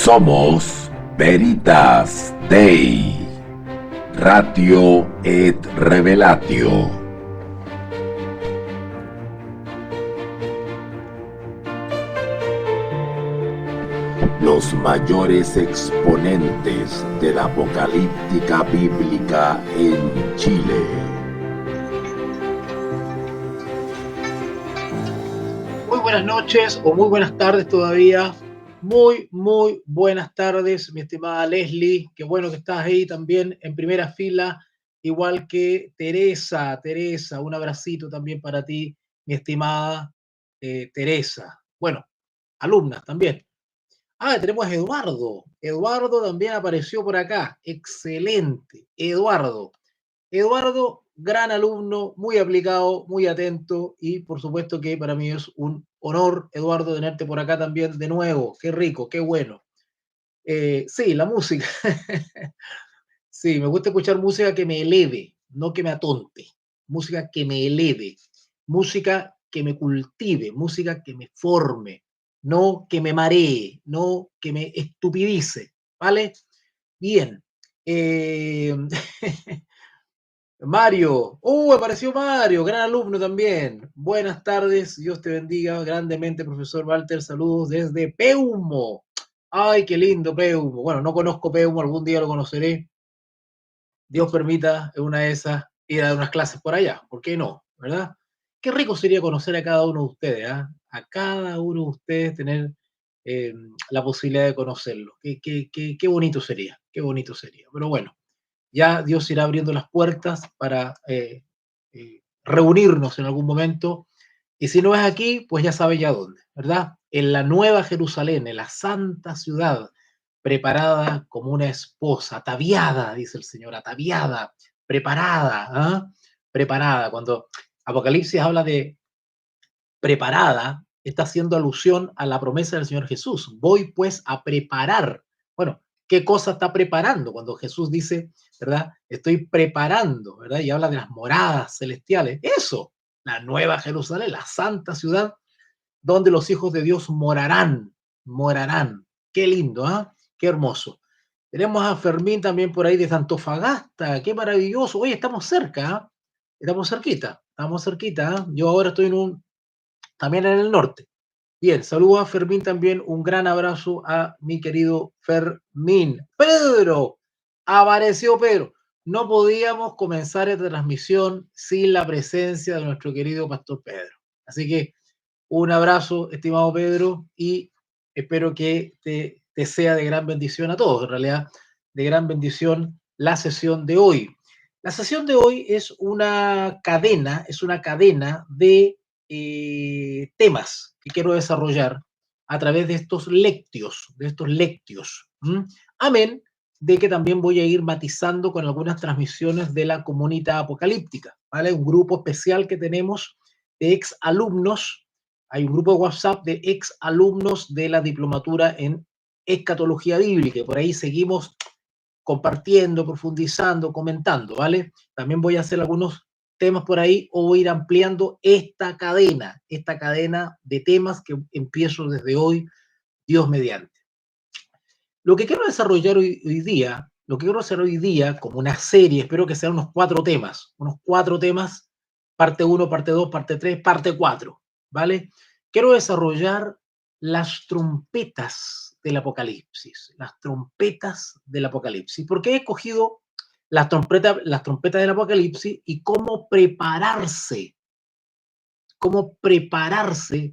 Somos Veritas Dei, Ratio et Revelatio. Los mayores exponentes de la apocalíptica bíblica en Chile. Muy buenas noches o muy buenas tardes todavía. Muy buenas tardes, mi estimada Leslie. Qué bueno que estás ahí también en primera fila, igual que Teresa. Teresa, un abracito también para ti, mi estimada Teresa. Bueno, alumnas también. Tenemos a Eduardo. Eduardo también apareció por acá. Excelente. Eduardo. Eduardo, gran alumno, muy aplicado, muy atento y por supuesto que para mí es un honor, Eduardo, tenerte por acá también de nuevo. Qué rico, qué bueno. Sí, la música. Sí, me gusta escuchar música que me eleve, no que me atonte. Música que me eleve, música que me cultive, música que me forme, no que me maree, no que me estupidice. ¿Vale? Bien. Eh, Mario, apareció Mario, gran alumno también. Buenas tardes, Dios te bendiga grandemente, profesor Walter. Saludos desde Peumo. Ay, qué lindo Peumo. Bueno, no conozco Peumo, algún día lo conoceré. Dios permita, en una de esas, ir a dar unas clases por allá. ¿Por qué no? ¿Verdad? Qué rico sería conocer a cada uno de ustedes, ¿eh? A cada uno de ustedes tener la posibilidad de conocerlo. Qué bonito sería, qué bonito sería. Pero bueno. Ya Dios irá abriendo las puertas para reunirnos en algún momento. Y si no es aquí, pues ya sabe ya dónde, ¿verdad? En la Nueva Jerusalén, en la santa ciudad, preparada como una esposa, ataviada, dice el Señor, ataviada, preparada, ¿ah? Preparada. Cuando Apocalipsis habla de preparada, está haciendo alusión a la promesa del Señor Jesús. Voy pues a preparar. Bueno, ¿qué cosa está preparando? Cuando Jesús dice, ¿verdad? Estoy preparando, ¿verdad? Y habla de las moradas celestiales. Eso, la nueva Jerusalén, la santa ciudad donde los hijos de Dios morarán, morarán. Qué lindo, ¿ah? Qué hermoso. Tenemos a Fermín también por ahí de Antofagasta. Qué maravilloso. Oye, estamos cerca, ¿ah? Estamos cerquita, estamos cerquita. ¿Ah? Yo ahora estoy también en el norte. Bien, saludo a Fermín también, un gran abrazo a mi querido Fermín. Pedro, apareció Pedro. No podíamos comenzar esta transmisión sin la presencia de nuestro querido Pastor Pedro. Así que un abrazo, estimado Pedro, y espero que te sea de gran bendición a todos. En realidad, de gran bendición la sesión de hoy. La sesión de hoy es una cadena de temas que quiero desarrollar a través de estos lectios. Amén, de que también voy a ir matizando con algunas transmisiones de la comunidad apocalíptica, ¿vale? Un grupo especial que tenemos de ex alumnos. Hay un grupo de WhatsApp de ex alumnos de la diplomatura en escatología bíblica, y por ahí seguimos compartiendo, profundizando, comentando, ¿vale? También voy a hacer algunos temas por ahí o voy a ir ampliando esta cadena de temas que empiezo desde hoy, Dios mediante. Lo que quiero desarrollar hoy día, lo que quiero hacer hoy día como una serie, espero que sean unos cuatro temas, parte 1, parte 2, parte 3, parte 4, ¿vale? Quiero desarrollar las trompetas del Apocalipsis, las trompetas del Apocalipsis. ¿Por qué he escogido las trompetas del Apocalipsis y cómo prepararse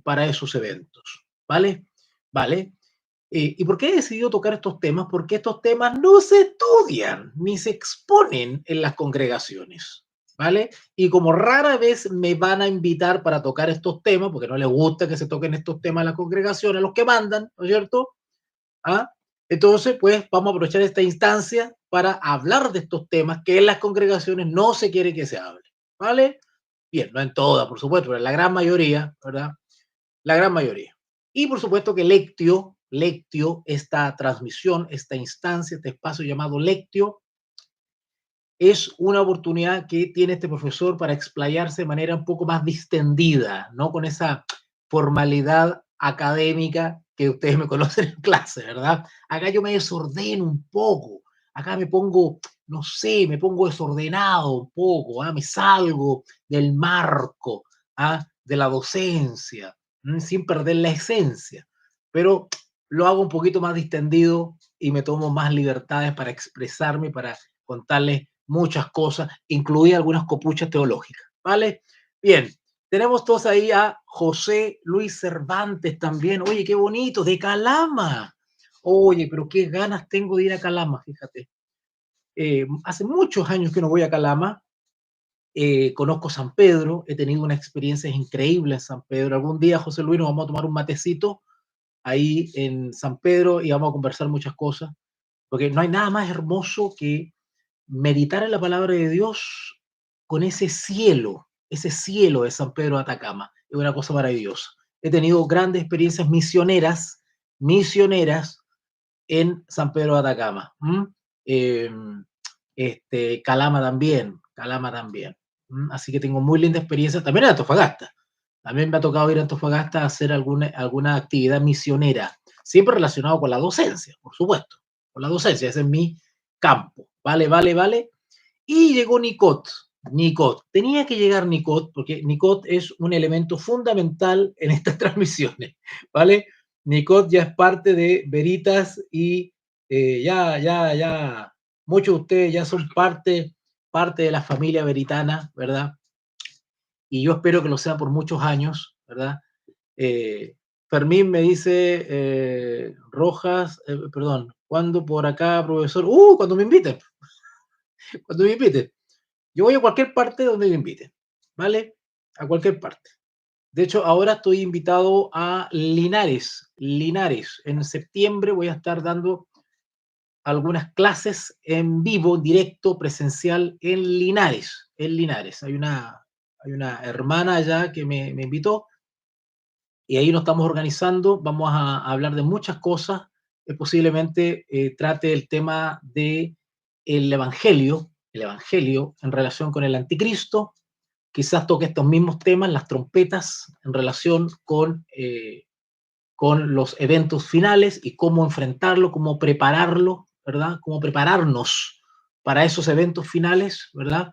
para esos eventos? ¿Vale? ¿Vale? ¿Y por qué he decidido tocar estos temas? Porque estos temas no se estudian ni se exponen en las congregaciones, ¿vale? Y como rara vez me van a invitar para tocar estos temas, porque no les gusta que se toquen estos temas en las congregaciones, los que mandan, ¿no es cierto? ¿Ah? Entonces, pues vamos a aprovechar esta instancia para hablar de estos temas que en las congregaciones no se quiere que se hable, ¿vale? Bien, no en todas, por supuesto, pero en la gran mayoría, ¿verdad? La gran mayoría. Y por supuesto que Lectio, esta transmisión, esta instancia, este espacio llamado Lectio, es una oportunidad que tiene este profesor para explayarse de manera un poco más distendida, no con esa formalidad académica que ustedes me conocen en clase, ¿verdad? Acá yo me desordeno un poco, acá me pongo, no sé, me pongo desordenado un poco, ¿ah? Me salgo del marco, ¿ah? De la docencia, sin perder la esencia, pero lo hago un poquito más distendido y me tomo más libertades para expresarme, para contarles muchas cosas, incluidas algunas copuchas teológicas, ¿vale? Bien, tenemos todos ahí a José Luis Cervantes también. Oye, qué bonito, de Calama. Oye, pero qué ganas tengo de ir a Calama, fíjate. Hace muchos años que no voy a Calama. Conozco San Pedro, he tenido una experiencia increíble en San Pedro. Algún día, José Luis, nos vamos a tomar un matecito ahí en San Pedro y vamos a conversar muchas cosas, porque no hay nada más hermoso que meditar en la palabra de Dios con ese cielo de San Pedro de Atacama. Es una cosa maravillosa. He tenido grandes experiencias misioneras en San Pedro de Atacama. Eh, Calama también. Así que tengo muy linda experiencia. También en Antofagasta. También me ha tocado ir a Antofagasta a hacer alguna actividad misionera, siempre relacionado con la docencia, por supuesto. Con la docencia, ese es mi campo. Vale, vale, vale. Y llegó Nicot. Nicot. Tenía que llegar Nicot porque Nicot es un elemento fundamental en estas transmisiones, ¿vale? Nicot ya es parte de Veritas y ya, muchos de ustedes ya son parte de la familia veritana, ¿verdad? Y yo espero que lo sean por muchos años, ¿verdad? Eh, Fermín me dice, Rojas, perdón, ¿cuándo por acá, profesor? Cuando me inviten, cuando me inviten. Yo voy a cualquier parte donde me inviten, ¿vale? A cualquier parte. De hecho, ahora estoy invitado a Linares. Linares. En septiembre voy a estar dando algunas clases en vivo, directo, presencial en Linares. En Linares. Hay una hermana allá que me invitó y ahí nos estamos organizando. Vamos a hablar de muchas cosas. Posiblemente trate el tema de el evangelio en relación con el anticristo. Quizás toque estos mismos temas, las trompetas, en relación con los eventos finales y cómo enfrentarlo, cómo prepararlo, ¿verdad? Cómo prepararnos para esos eventos finales, ¿verdad?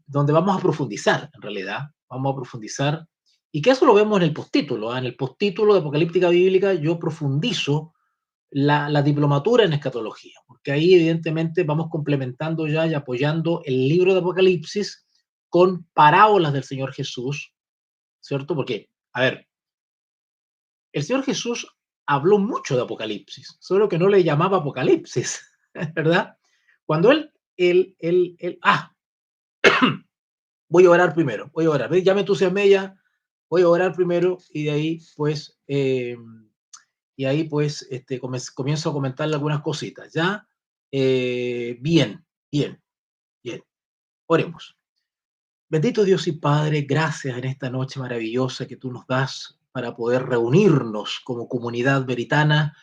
Donde vamos a profundizar, en realidad, vamos a profundizar. Y que eso lo vemos en el postítulo, ¿eh? En el postítulo de Apocalíptica Bíblica yo profundizo la diplomatura en escatología, porque ahí evidentemente vamos complementando ya y apoyando el libro de Apocalipsis con parábolas del Señor Jesús, ¿cierto? Porque, a ver, el Señor Jesús habló mucho de Apocalipsis, solo que no le llamaba Apocalipsis, ¿verdad? Cuando voy a orar primero, voy a orar, ¿ves? Ya me entusiasmé ya, voy a orar primero y de ahí, pues, comienzo a comentarle algunas cositas, ¿ya? Bien, bien, bien. Oremos. Bendito Dios y Padre, gracias en esta noche maravillosa que tú nos das para poder reunirnos como comunidad veritana,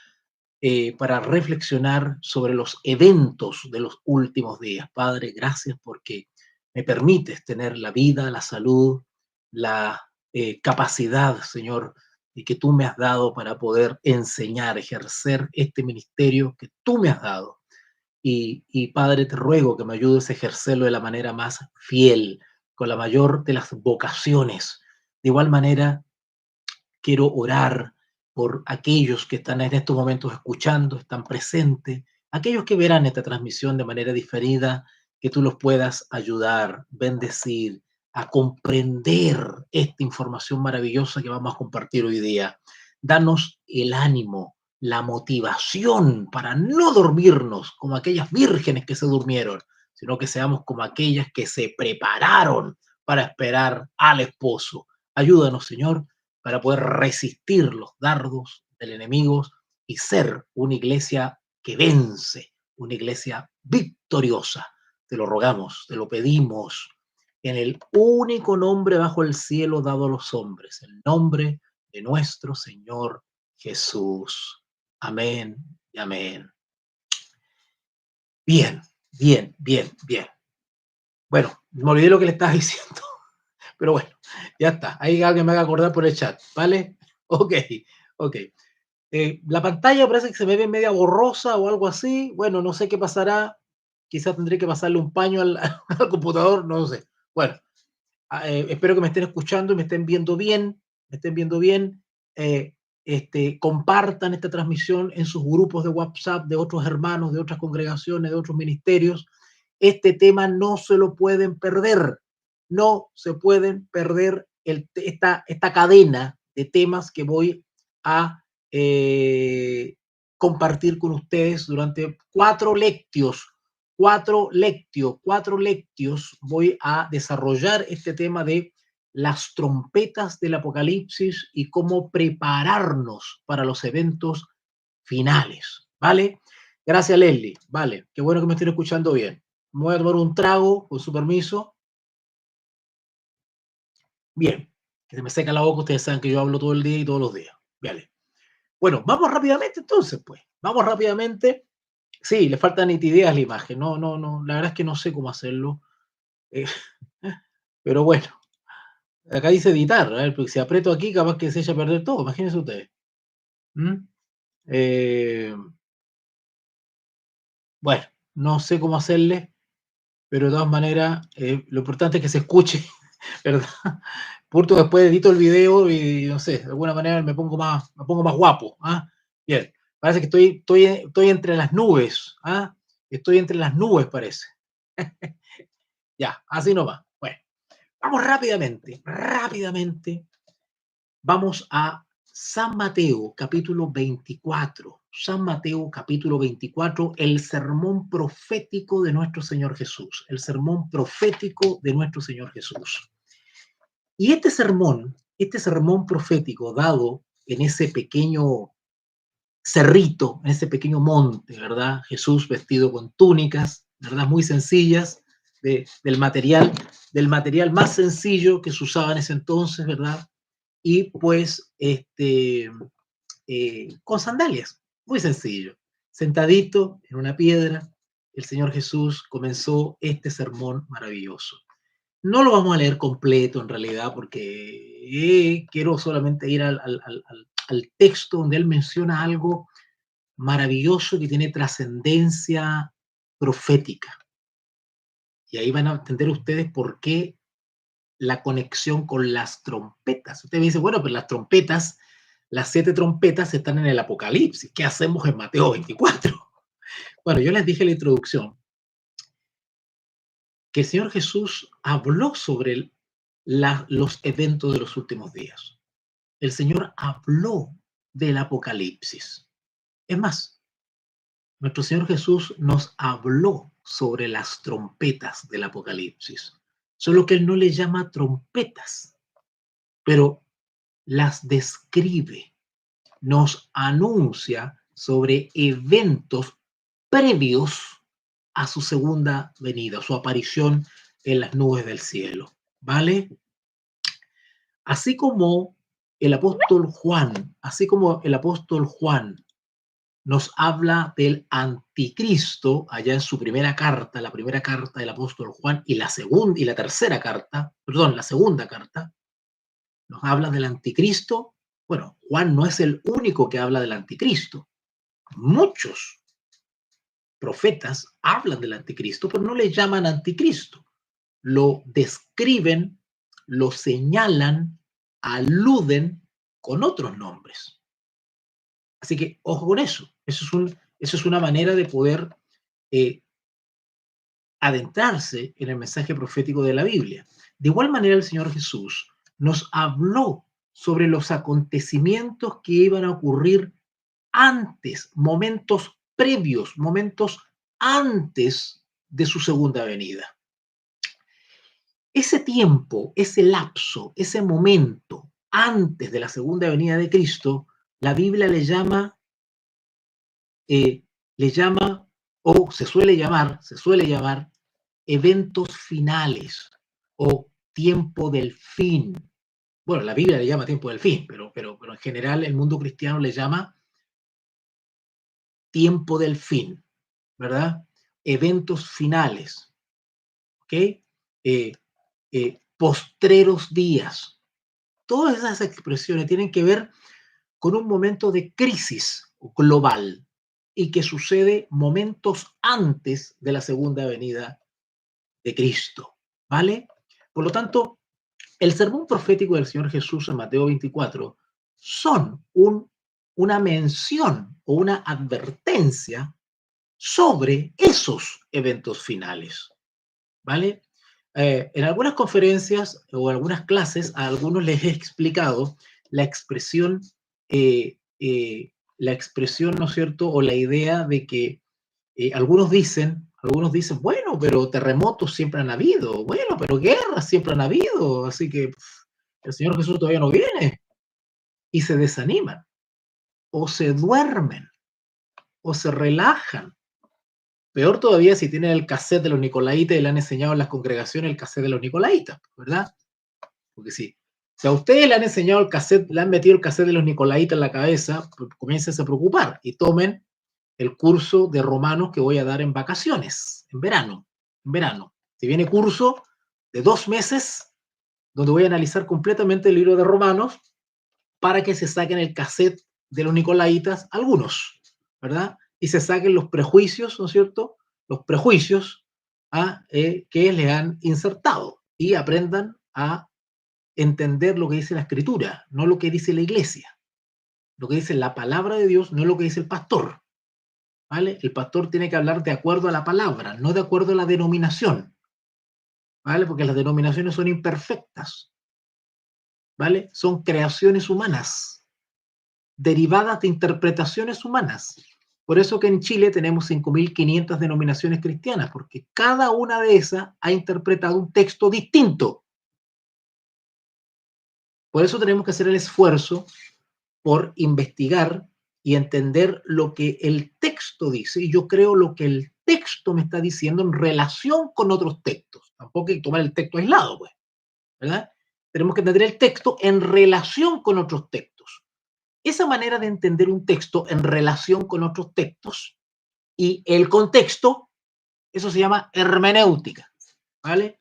para reflexionar sobre los eventos de los últimos días. Padre, gracias porque me permites tener la vida, la salud, la capacidad, Señor, y que tú me has dado para poder enseñar, ejercer este ministerio que tú me has dado. Y Padre, te ruego que me ayudes a ejercerlo de la manera más fiel, con la mayor de las vocaciones. De igual manera, quiero orar por aquellos que están en estos momentos escuchando, están presentes, aquellos que verán esta transmisión de manera diferida, que tú los puedas ayudar, bendecir, a comprender esta información maravillosa que vamos a compartir hoy día. Danos el ánimo, la motivación para no dormirnos como aquellas vírgenes que se durmieron, sino que seamos como aquellas que se prepararon para esperar al esposo. Ayúdanos, Señor, para poder resistir los dardos del enemigo y ser una iglesia que vence, una iglesia victoriosa. Te lo rogamos, te lo pedimos, en el único nombre bajo el cielo dado a los hombres, el nombre de nuestro Señor Jesús. Amén y amén. Bien, bien, bien, bien. Bueno, me olvidé lo que le estaba diciendo, pero bueno, ya está. Ahí alguien me haga acordar por el chat, ¿vale? Ok, ok. La pantalla parece que se me ve media borrosa o algo así. Bueno, no sé qué pasará. Quizás tendré que pasarle un paño al, al computador, no lo sé. Bueno, espero que me estén escuchando y me estén viendo bien. Me estén viendo bien. Eh, compartan esta transmisión en sus grupos de WhatsApp de otros hermanos, de otras congregaciones, de otros ministerios. Este tema no se lo pueden perder. No se pueden perder esta cadena de temas que voy a compartir con ustedes durante cuatro lectios voy a desarrollar este tema de las trompetas del Apocalipsis y cómo prepararnos para los eventos finales, ¿vale? Gracias, Leslie. Vale, qué bueno que me estén escuchando bien. Me voy a tomar un trago, con su permiso. Bien, que se me seca la boca, ustedes saben que yo hablo todo el día y todos los días. Vale. Bueno, vamos rápidamente entonces, pues. Vamos rápidamente. Sí, le falta nitidez a la imagen. No, no, no. La verdad es que no sé cómo hacerlo. Eh, pero bueno, acá dice editar. A ver, porque si aprieto aquí, capaz que se echa a perder todo. Imagínense ustedes. ¿Mm? Eh, bueno, no sé cómo hacerle, pero de todas maneras, lo importante es que se escuche, ¿verdad? Purto después edito el video y no sé, de alguna manera me pongo más guapo. ¿Ah? Bien, parece que estoy entre las nubes. ¿Ah? Estoy entre las nubes, parece. Ya, así nomás. Bueno, vamos rápidamente, rápidamente. Vamos a San Mateo, capítulo 24. San Mateo, capítulo 24, el sermón profético de nuestro Señor Jesús. El sermón profético de nuestro Señor Jesús. Y este sermón profético dado en ese pequeño cerrito, en ese pequeño monte, ¿verdad? Jesús vestido con túnicas, ¿verdad? Muy sencillas, del material más sencillo que se usaba en ese entonces, ¿verdad? Y pues, con sandalias, muy sencillo. Sentadito en una piedra, el Señor Jesús comenzó este sermón maravilloso. No lo vamos a leer completo en realidad porque quiero solamente ir al texto donde él menciona algo maravilloso que tiene trascendencia profética. Y ahí van a entender ustedes por qué la conexión con las trompetas. Usted me dice, bueno, pero las trompetas, las 7 trompetas están en el Apocalipsis. ¿Qué hacemos en Mateo 24? Bueno, yo les dije en la introducción que el Señor Jesús habló sobre los eventos de los últimos días. El Señor habló del Apocalipsis. Es más, nuestro Señor Jesús nos habló sobre las trompetas del Apocalipsis. Solo que Él no le llama trompetas, pero las describe, nos anuncia sobre eventos previos a su segunda venida, su aparición en las nubes del cielo. ¿Vale? Así como el apóstol Juan nos habla del anticristo allá en su primera carta, la primera carta del apóstol Juan y la segunda y la tercera carta, perdón, la segunda carta, nos habla del anticristo. Bueno, Juan no es el único que habla del anticristo. Muchos profetas hablan del anticristo, pero no le llaman anticristo. Lo describen, lo señalan, aluden con otros nombres. Así que ojo con eso. Eso es una manera de poder eh, adentrarse en el mensaje profético de la Biblia. De igual manera, el Señor Jesús nos habló sobre los acontecimientos que iban a ocurrir antes, momentos previos, momentos antes de su segunda venida. Ese tiempo, ese lapso, ese momento antes de la segunda venida de Cristo, la Biblia eh, le llama o se suele llamar eventos finales o tiempo del fin. Bueno, la Biblia le llama tiempo del fin, pero en general el mundo cristiano le llama tiempo del fin, ¿verdad? Eventos finales, ¿ok? Postreros días. Todas esas expresiones tienen que ver con un momento de crisis global y que sucede momentos antes de la segunda venida de Cristo, ¿vale? Por lo tanto, el sermón profético del Señor Jesús en Mateo 24 son una mención o una advertencia sobre esos eventos finales, ¿vale? En algunas conferencias o algunas clases a algunos les he explicado la expresión, la expresión, ¿no es cierto? O la idea de que algunos dicen, bueno, pero terremotos siempre han habido, bueno, pero guerras siempre han habido, así que el Señor Jesús todavía no viene, y se desaniman, o se duermen, o se relajan. Peor todavía si tienen el cassette de los Nicolaitas y le han enseñado en las congregaciones el cassette de los Nicolaitas, ¿verdad? Porque sí. Si a ustedes le han enseñado el cassette, le han metido el cassette de los Nicolaitas en la cabeza, pues comiencen a preocupar y tomen el curso de Romanos que voy a dar en vacaciones, en verano. En verano. Si viene curso de 2 meses, donde voy a analizar completamente el libro de Romanos para que se saquen el cassette de los Nicolaitas, algunos, ¿verdad? Y se saquen los prejuicios, ¿no es cierto? Los prejuicios que le han insertado y aprendan a entender lo que dice la Escritura, no lo que dice la Iglesia. Lo que dice la palabra de Dios, no lo que dice el pastor. ¿Vale? El pastor tiene que hablar de acuerdo a la palabra, no de acuerdo a la denominación, ¿vale? Porque las denominaciones son imperfectas, ¿vale? Son creaciones humanas, derivadas de interpretaciones humanas. Por eso que en Chile tenemos 5.500 denominaciones cristianas, porque cada una de esas ha interpretado un texto distinto. Por eso tenemos que hacer el esfuerzo por investigar y entender lo que el texto dice, y yo creo lo que el texto me está diciendo en relación con otros textos. Tampoco hay que tomar el texto aislado, pues, ¿verdad? Tenemos que entender el texto en relación con otros textos. Esa manera de entender un texto en relación con otros textos y el contexto, eso se llama hermenéutica, ¿vale?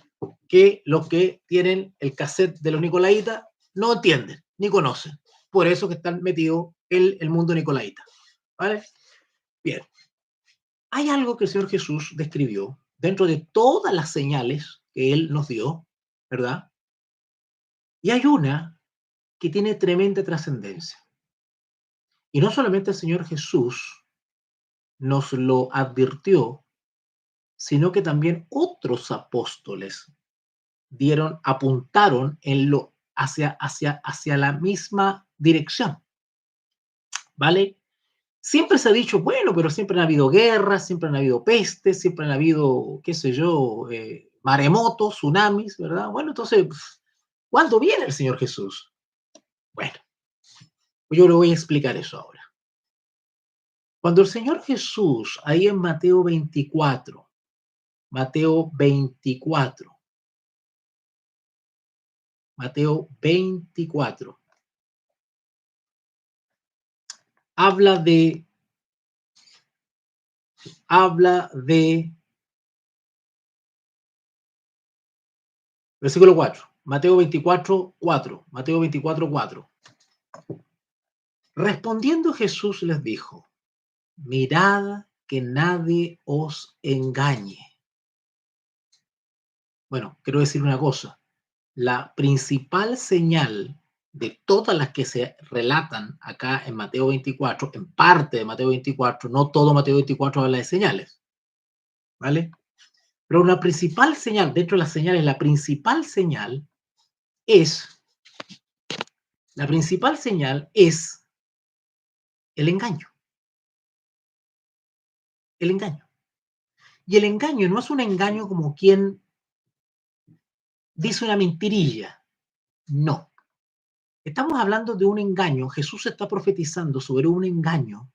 Que los que tienen el cassette de los Nicolaitas no entienden ni conocen. Por eso que están metidos en el mundo Nicolaita, ¿vale? Bien. Hay algo que el Señor Jesús describió dentro de todas las señales que Él nos dio, ¿verdad? Y hay una que tiene tremenda trascendencia. Y no solamente el Señor Jesús nos lo advirtió, sino que también otros apóstoles apuntaron hacia la misma dirección, ¿vale? Siempre se ha dicho, bueno, pero siempre han habido guerras, siempre han habido pestes, siempre han habido, qué sé yo, maremotos, tsunamis, ¿verdad? Bueno, entonces, ¿cuándo viene el Señor Jesús? Bueno, pues yo le voy a explicar eso ahora. Cuando el Señor Jesús, ahí en Mateo 24, Mateo 24, Mateo 24, habla de, versículo 4, Mateo 24, 4, Mateo 24, 4. Respondiendo Jesús les dijo, mirad que nadie os engañe. Bueno, quiero decir una cosa. La principal señal de todas las que se relatan acá en Mateo 24, en parte de Mateo 24, no todo Mateo 24 habla de señales, ¿vale? Pero una principal señal, dentro de las señales, es, la principal señal es el engaño. El engaño. Y el engaño no es un engaño como quien dice una mentirilla. No. Estamos hablando de un engaño. Jesús está profetizando sobre un engaño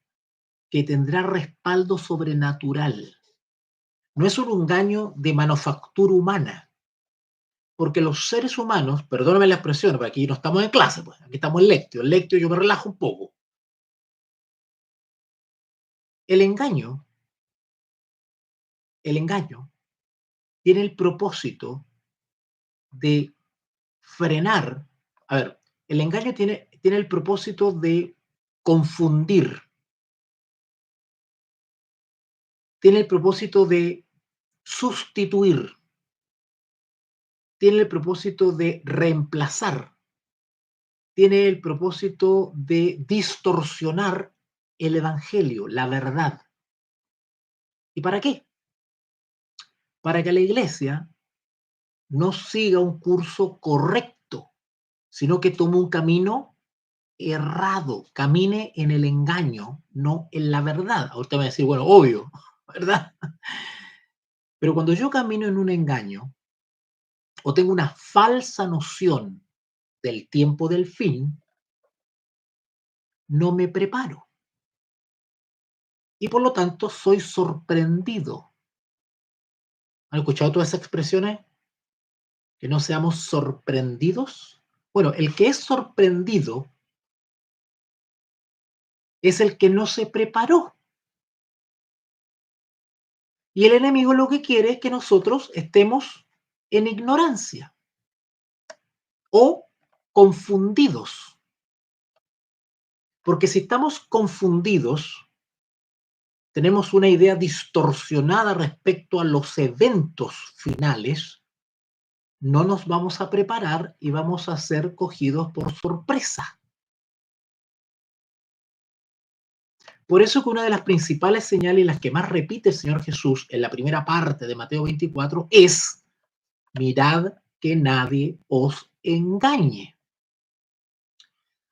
que tendrá respaldo sobrenatural. No es un engaño de manufactura humana, porque los seres humanos, perdóname la expresión, porque aquí no estamos en clase, pues, aquí estamos en lectio. En lectio yo me relajo un poco. El engaño, el engaño tiene el propósito de frenar. A ver, el engaño tiene el propósito de confundir, tiene el propósito de sustituir, tiene el propósito de reemplazar, tiene el propósito de distorsionar el evangelio, la verdad. ¿Y para qué? Para que la iglesia no siga un curso correcto, sino que tome un camino errado, camine en el engaño, no en la verdad. Ahorita me va a decir, bueno, obvio, ¿verdad? Pero cuando yo camino en un engaño o tengo una falsa noción del tiempo del fin, no me preparo. Y por lo tanto soy sorprendido. ¿Han escuchado todas esas expresiones? Que no seamos sorprendidos. Bueno, el que es sorprendido es el que no se preparó. Y el enemigo lo que quiere es que nosotros estemos en ignorancia o confundidos. Porque si estamos confundidos, tenemos una idea distorsionada respecto a los eventos finales, no nos vamos a preparar y vamos a ser cogidos por sorpresa. Por eso que una de las principales señales y las que más repite el Señor Jesús en la primera parte de Mateo 24 es: mirad que nadie os engañe.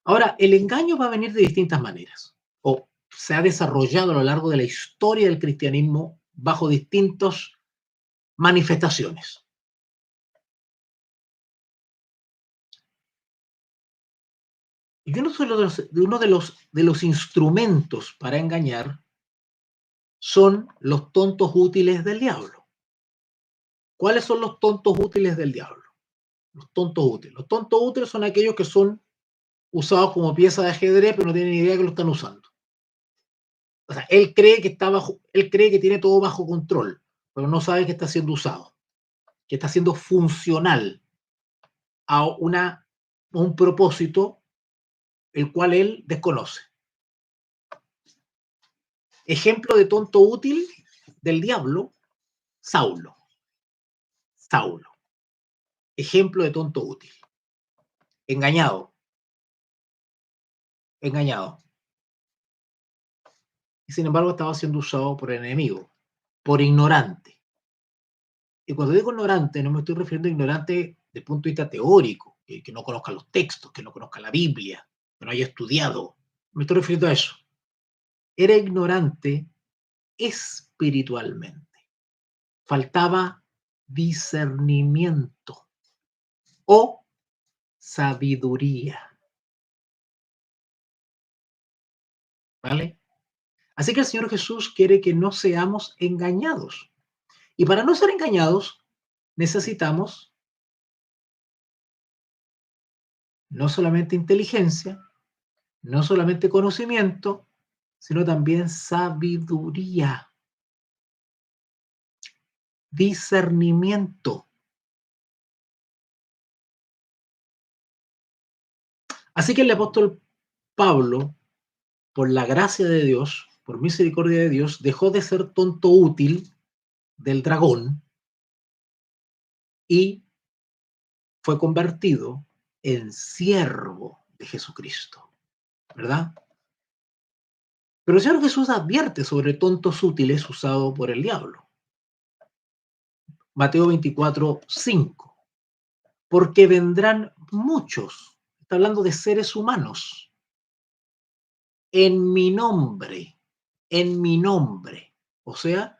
Ahora, el engaño va a venir de distintas maneras, o se ha desarrollado a lo largo de la historia del cristianismo bajo distintas manifestaciones. Y uno de los instrumentos para engañar son los tontos útiles del diablo. ¿Cuáles son los tontos útiles del diablo? Los tontos útiles. Los tontos útiles son aquellos que son usados como pieza de ajedrez, pero no tienen ni idea que lo están usando. O sea, él cree que tiene todo bajo control, pero no sabe que está siendo usado, que está siendo funcional a un propósito el cual él desconoce. Ejemplo de tonto útil del diablo, Saulo. Saulo. Ejemplo de tonto útil. Engañado. Engañado. Y sin embargo estaba siendo usado por el enemigo, por ignorante. Y cuando digo ignorante, no me estoy refiriendo a ignorante desde el punto de vista teórico, que no conozca los textos, que no conozca la Biblia, que no haya estudiado. Me estoy refiriendo a eso. Era ignorante espiritualmente. Faltaba discernimiento o sabiduría. ¿Vale? Así que el Señor Jesús quiere que no seamos engañados. Y para no ser engañados, necesitamos no solamente inteligencia, no solamente conocimiento, sino también sabiduría, discernimiento. Así que el apóstol Pablo, por la gracia de Dios, por misericordia de Dios, dejó de ser tonto útil del dragón y fue convertido en siervo de Jesucristo, ¿verdad? Pero el Señor Jesús advierte sobre tontos útiles usados por el diablo. Mateo 24:5. Porque vendrán muchos, está hablando de seres humanos, en mi nombre. O sea,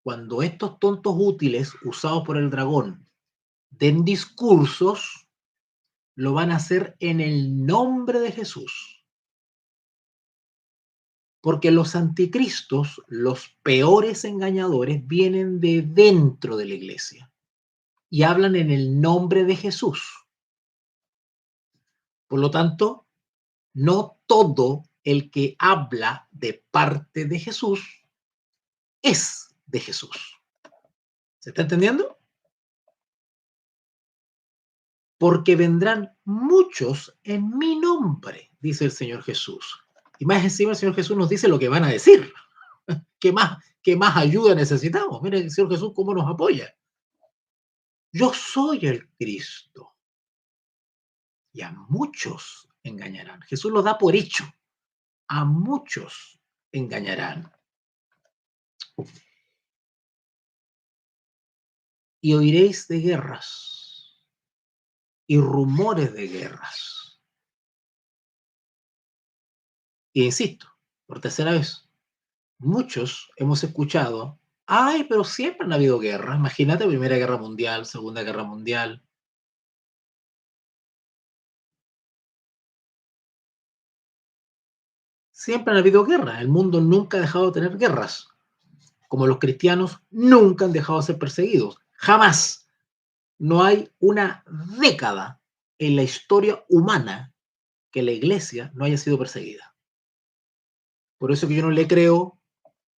cuando estos tontos útiles usados por el dragón den discursos, lo van a hacer en el nombre de Jesús. Porque los anticristos, los peores engañadores, vienen de dentro de la iglesia y hablan en el nombre de Jesús. Por lo tanto, no todo el que habla de parte de Jesús es de Jesús. ¿Se está entendiendo? Porque vendrán muchos en mi nombre, dice el Señor Jesús. Y más encima el Señor Jesús nos dice lo que van a decir. Qué más ayuda necesitamos? Miren el Señor Jesús cómo nos apoya. Yo soy el Cristo. Y a muchos engañarán. Jesús lo da por hecho. A muchos engañarán. Y oiréis de guerras y rumores de guerras. Y insisto, por tercera vez, muchos hemos escuchado, ay, pero siempre han habido guerras. Imagínate Primera Guerra Mundial, Segunda Guerra Mundial. Siempre han habido guerras. El mundo nunca ha dejado de tener guerras. Como los cristianos nunca han dejado de ser perseguidos. Jamás. No hay una década en la historia humana que la iglesia no haya sido perseguida. Por eso que yo no le creo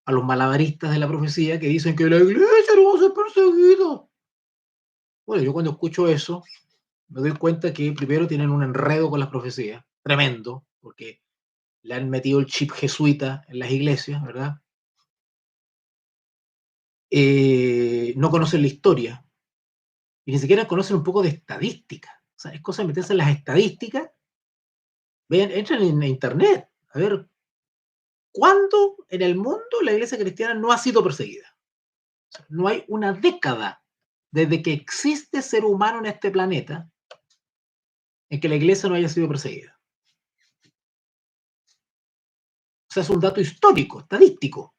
a los malabaristas de la profecía que dicen que la iglesia no va a ser perseguida. Bueno, yo cuando escucho eso, me doy cuenta que primero tienen un enredo con las profecías, tremendo, porque le han metido el chip jesuita en las iglesias, ¿verdad? No conocen la historia y ni siquiera conocen un poco de estadística. O sea, es cosa de meterse en las estadísticas. Vean, entren en internet a ver cuándo en el mundo la iglesia cristiana no ha sido perseguida. O sea, no hay una década desde que existe ser humano en este planeta en que la iglesia no haya sido perseguida. O sea, es un dato histórico, estadístico.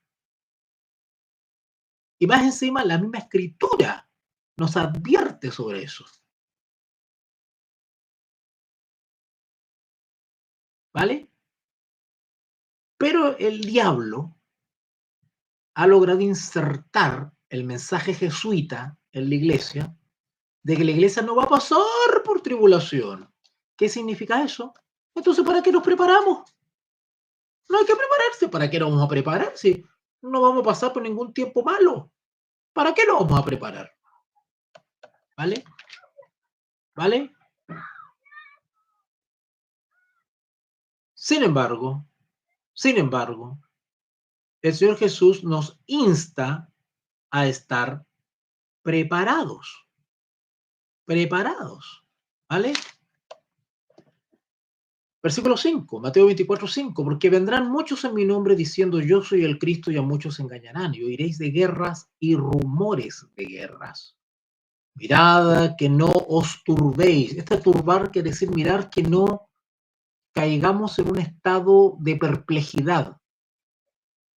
Y más encima, la misma escritura nos advierte sobre eso. ¿Vale? Pero el diablo ha logrado insertar el mensaje jesuita en la iglesia de que la iglesia no va a pasar por tribulación. ¿Qué significa eso? Entonces, ¿para qué nos preparamos? No hay que prepararse. ¿Para qué nos vamos a preparar si no vamos a pasar por ningún tiempo malo? ¿Para qué nos vamos a preparar? ¿Vale? ¿Vale? Sin embargo, el Señor Jesús nos insta a estar preparados, ¿vale? Versículo 5, Mateo 24:5, porque vendrán muchos en mi nombre diciendo yo soy el Cristo y a muchos engañarán y oiréis de guerras y rumores de guerras. Mirad que no os turbéis. Este turbar quiere decir mirar que no caigamos en un estado de perplejidad.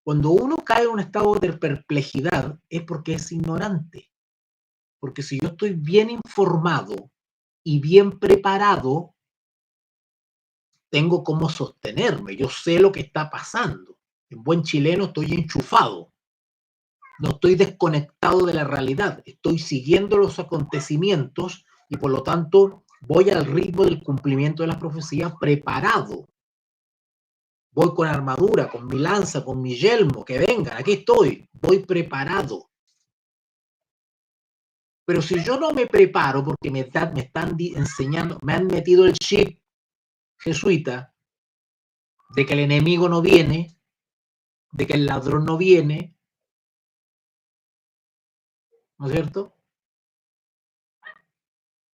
Cuando uno cae en un estado de perplejidad es porque es ignorante. Porque si yo estoy bien informado y bien preparado, tengo cómo sostenerme. Yo sé lo que está pasando. En buen chileno estoy enchufado. No estoy desconectado de la realidad. Estoy siguiendo los acontecimientos y por lo tanto voy al ritmo del cumplimiento de las profecías preparado. Voy con armadura, con mi lanza, con mi yelmo, que vengan, aquí estoy. Voy preparado. Pero si yo no me preparo porque me están enseñando, me han metido el chip jesuita de que el enemigo no viene, de que el ladrón no viene, ¿no es cierto?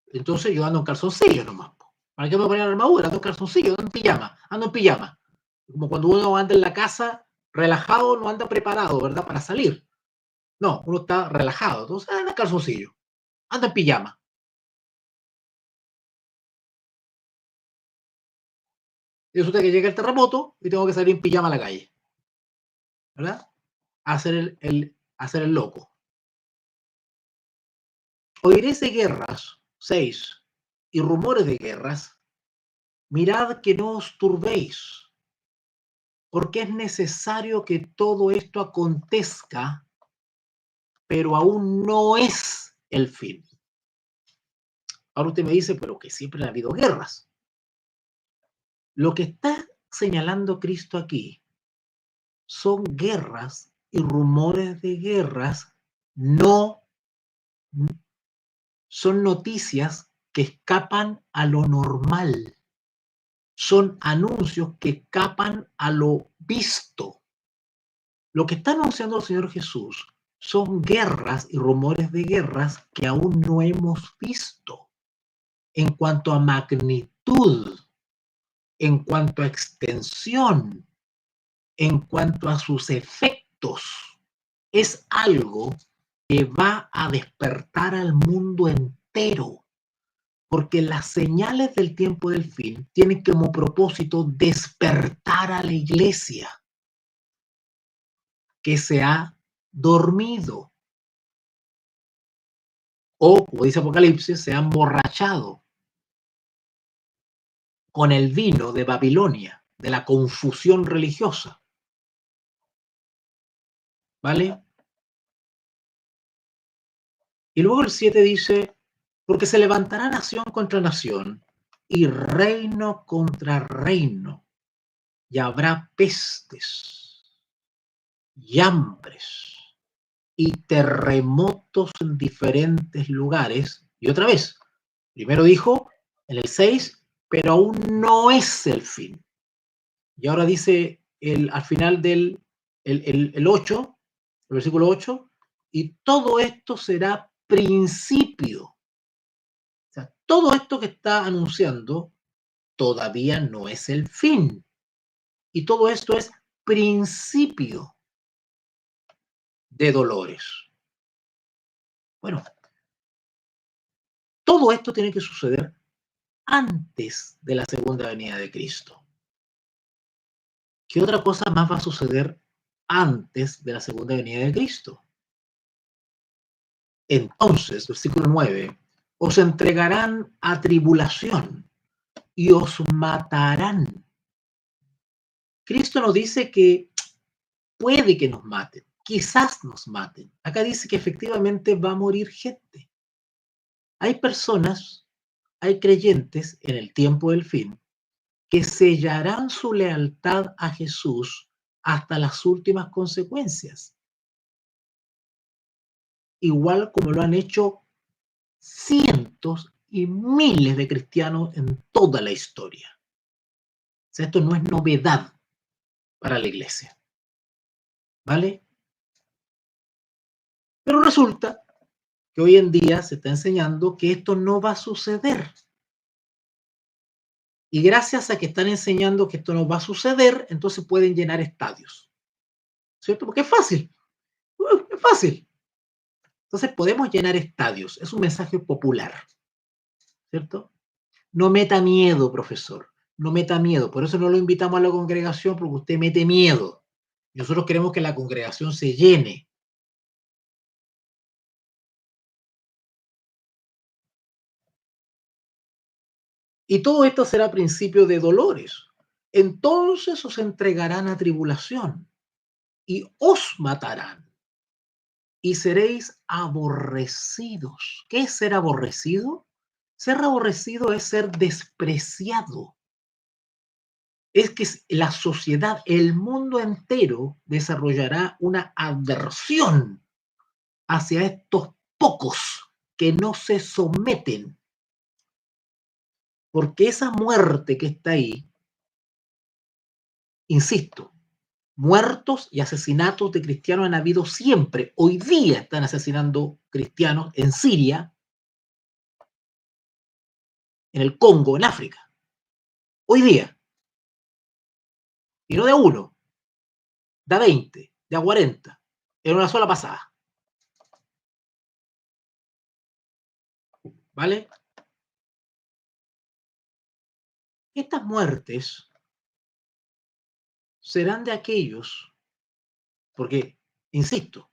Entonces yo ando en calzoncillos nomás. ¿Para qué me poner armadura? Ando en calzoncillos, ando en pijama. Como cuando uno anda en la casa relajado, no anda preparado, ¿verdad? Para salir. No, uno está relajado, entonces anda en calzoncillo, anda en pijama. Y resulta que llega el terremoto y tengo que salir en pijama a la calle, ¿verdad? A hacer hacer el loco. Oiréis de guerras, 6, y rumores de guerras. Mirad que no os turbéis, porque es necesario que todo esto acontezca, pero aún no es el fin. Ahora usted me dice, pero que siempre ha habido guerras. Lo que está señalando Cristo aquí son guerras y rumores de guerras, no son noticias que escapan a lo normal. son anuncios que escapan a lo visto. Lo que está anunciando el Señor Jesús son guerras y rumores de guerras que aún no hemos visto en cuanto a magnitud, en cuanto a extensión, en cuanto a sus efectos. Es algo que va a despertar al mundo entero, porque las señales del tiempo del fin tienen como propósito despertar a la iglesia que se ha dormido o, como dice Apocalipsis, se ha emborrachado con el vino de Babilonia, de la confusión religiosa. ¿Vale? Y luego el 7 dice, porque se levantará nación contra nación y reino contra reino, y habrá pestes y hambres y terremotos en diferentes lugares. Y otra vez, primero dijo en el 6, pero aún no es el fin. Y ahora dice al final del el 8, el versículo 8, y todo esto será principio. O sea, todo esto que está anunciando todavía no es el fin. Y todo esto es principio de dolores. Bueno, todo esto tiene que suceder antes de la segunda venida de Cristo. ¿Qué otra cosa más va a suceder antes de la segunda venida de Cristo? Entonces, versículo 9, os entregarán a tribulación y os matarán. Cristo nos dice que puede que nos maten, quizás nos maten. Acá dice que efectivamente va a morir gente. Hay personas, hay creyentes en el tiempo del fin que sellarán su lealtad a Jesús hasta las últimas consecuencias, igual como lo han hecho cientos y miles de cristianos en toda la historia. O sea, esto no es novedad para la iglesia, ¿vale? Pero resulta que hoy en día se está enseñando que esto no va a suceder. Y gracias a que están enseñando que esto no va a suceder, entonces pueden llenar estadios, ¿cierto? Porque es fácil, es fácil. Entonces podemos llenar estadios, es un mensaje popular, ¿cierto? No meta miedo, profesor, no meta miedo. Por eso no lo invitamos a la congregación, porque usted mete miedo. Nosotros queremos que la congregación se llene. Y todo esto será principio de dolores. Entonces os entregarán a tribulación y os matarán y seréis aborrecidos. ¿Qué es ser aborrecido? Ser aborrecido es ser despreciado. Es que la sociedad, el mundo entero desarrollará una aversión hacia estos pocos que no se someten, porque esa muerte que está ahí, insisto, muertos y asesinatos de cristianos han habido siempre. Hoy día están asesinando cristianos en Siria, en el Congo, en África. Hoy día. Y no de a uno, de a 20, de a 40, en una sola pasada. ¿Vale? Estas muertes serán de aquellos, porque, insisto,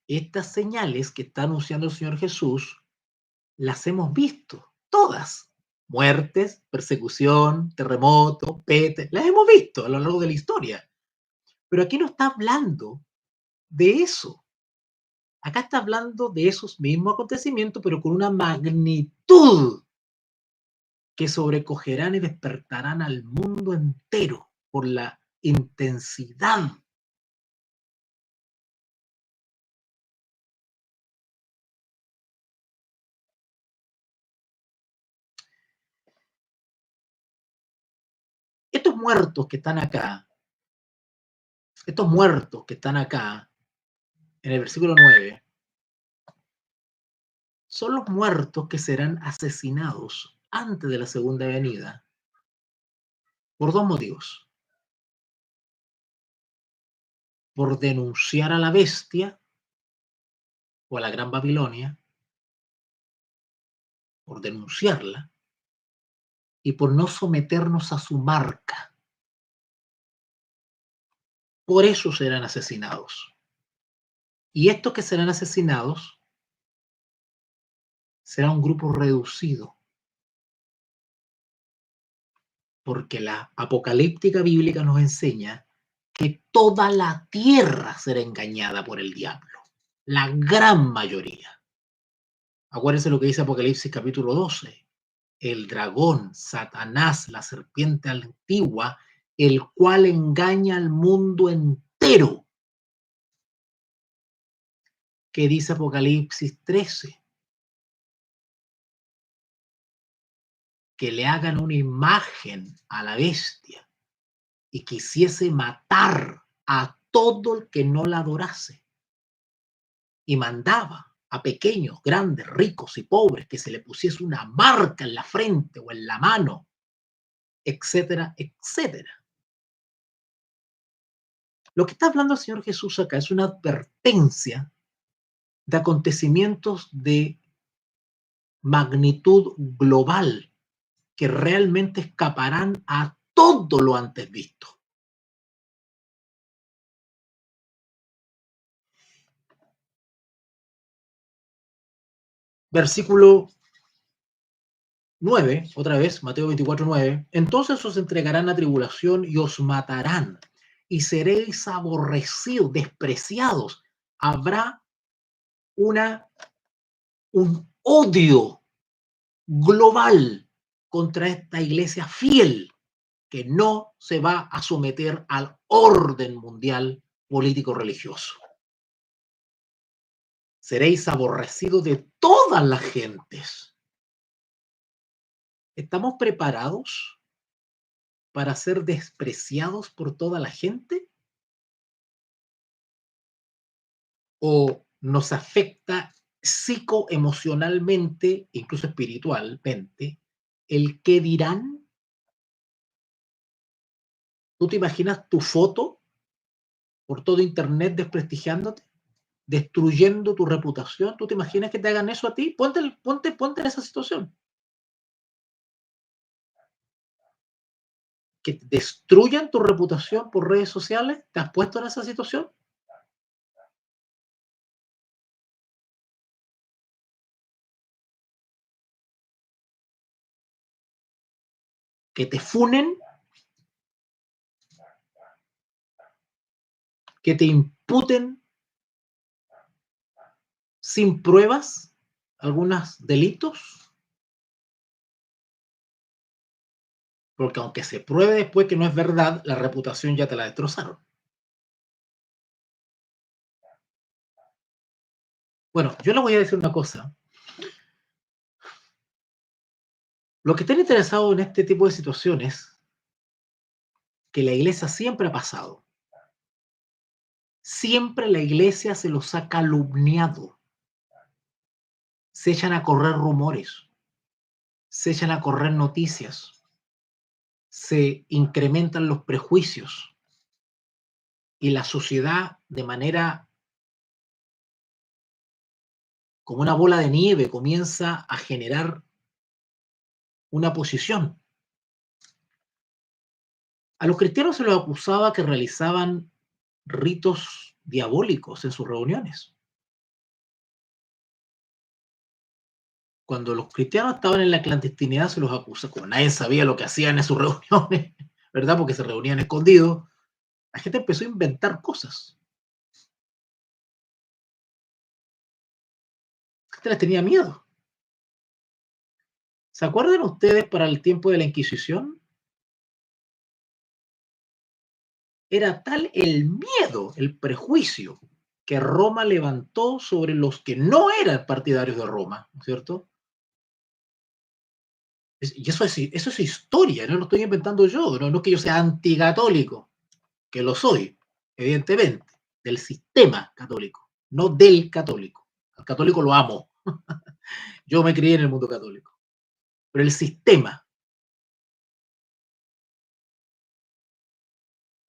estas señales que está anunciando el Señor Jesús, las hemos visto, todas. Muertes, persecución, terremotos, pestes, las hemos visto a lo largo de la historia. Pero aquí no está hablando de eso. Acá está hablando de esos mismos acontecimientos, pero con una magnitud que sobrecogerán y despertarán al mundo entero por la intensidad. estos muertos que están acá, estos muertos que están acá, en el versículo 9, son los muertos que serán asesinados antes de la segunda venida por dos motivos. Por denunciar a la bestia o a la gran Babilonia, por denunciarla y por no someternos a su marca. Por eso serán asesinados. Y estos que serán asesinados será un grupo reducido, porque la apocalíptica bíblica nos enseña que toda la tierra será engañada por el diablo, la gran mayoría. Acuérdense lo que dice Apocalipsis capítulo 12. El dragón, Satanás, la serpiente antigua, el cual engaña al mundo entero. ¿Qué dice Apocalipsis 13? Que le hagan una imagen a la bestia y quisiese matar a todo el que no la adorase. Y mandaba a pequeños, grandes, ricos y pobres que se le pusiese una marca en la frente o en la mano, etcétera, etcétera. Lo que está hablando el Señor Jesús acá es una advertencia de acontecimientos de magnitud global que realmente escaparán a todo lo antes visto. Versículo 9, otra vez, Mateo 24, 9. Entonces os entregarán a tribulación y os matarán, y seréis aborrecidos, despreciados. Habrá un odio global contra esta iglesia fiel que no se va a someter al orden mundial político-religioso. Seréis aborrecidos de todas las gentes. ¿Estamos preparados para ser despreciados por toda la gente? ¿O nos afecta psicoemocionalmente, incluso espiritualmente, el qué dirán? ¿Tú te imaginas tu foto por todo internet desprestigiándote, destruyendo tu reputación? ¿Tú te imaginas que te hagan eso a ti? Ponte en esa situación. Que destruyan tu reputación por redes sociales. ¿Te has puesto en esa situación? Que te funen, que te imputen sin pruebas algunos delitos, porque aunque se pruebe después que no es verdad, la reputación ya te la destrozaron. Bueno, yo le voy a decir una cosa. Los que estén interesados en este tipo de situaciones, que la iglesia siempre ha pasado, siempre la iglesia se los ha calumniado, se echan a correr rumores, se echan a correr noticias, se incrementan los prejuicios y la sociedad de manera como una bola de nieve comienza a generar una posición. A los cristianos se los acusaba que realizaban ritos diabólicos en sus reuniones. Cuando los cristianos estaban en la clandestinidad se los acusa, como nadie sabía lo que hacían en sus reuniones, ¿verdad? Porque se reunían escondidos. La gente empezó a inventar cosas. La gente les tenía miedo. ¿Se acuerdan ustedes para el tiempo de la Inquisición? Era tal el miedo, el prejuicio que Roma levantó sobre los que no eran partidarios de Roma, ¿no es cierto? Y eso es historia, no lo estoy inventando yo, no es que yo sea anticatólico, que lo soy, evidentemente, del sistema católico, no del católico. Al católico lo amo, yo me crié en el mundo católico, pero el sistema.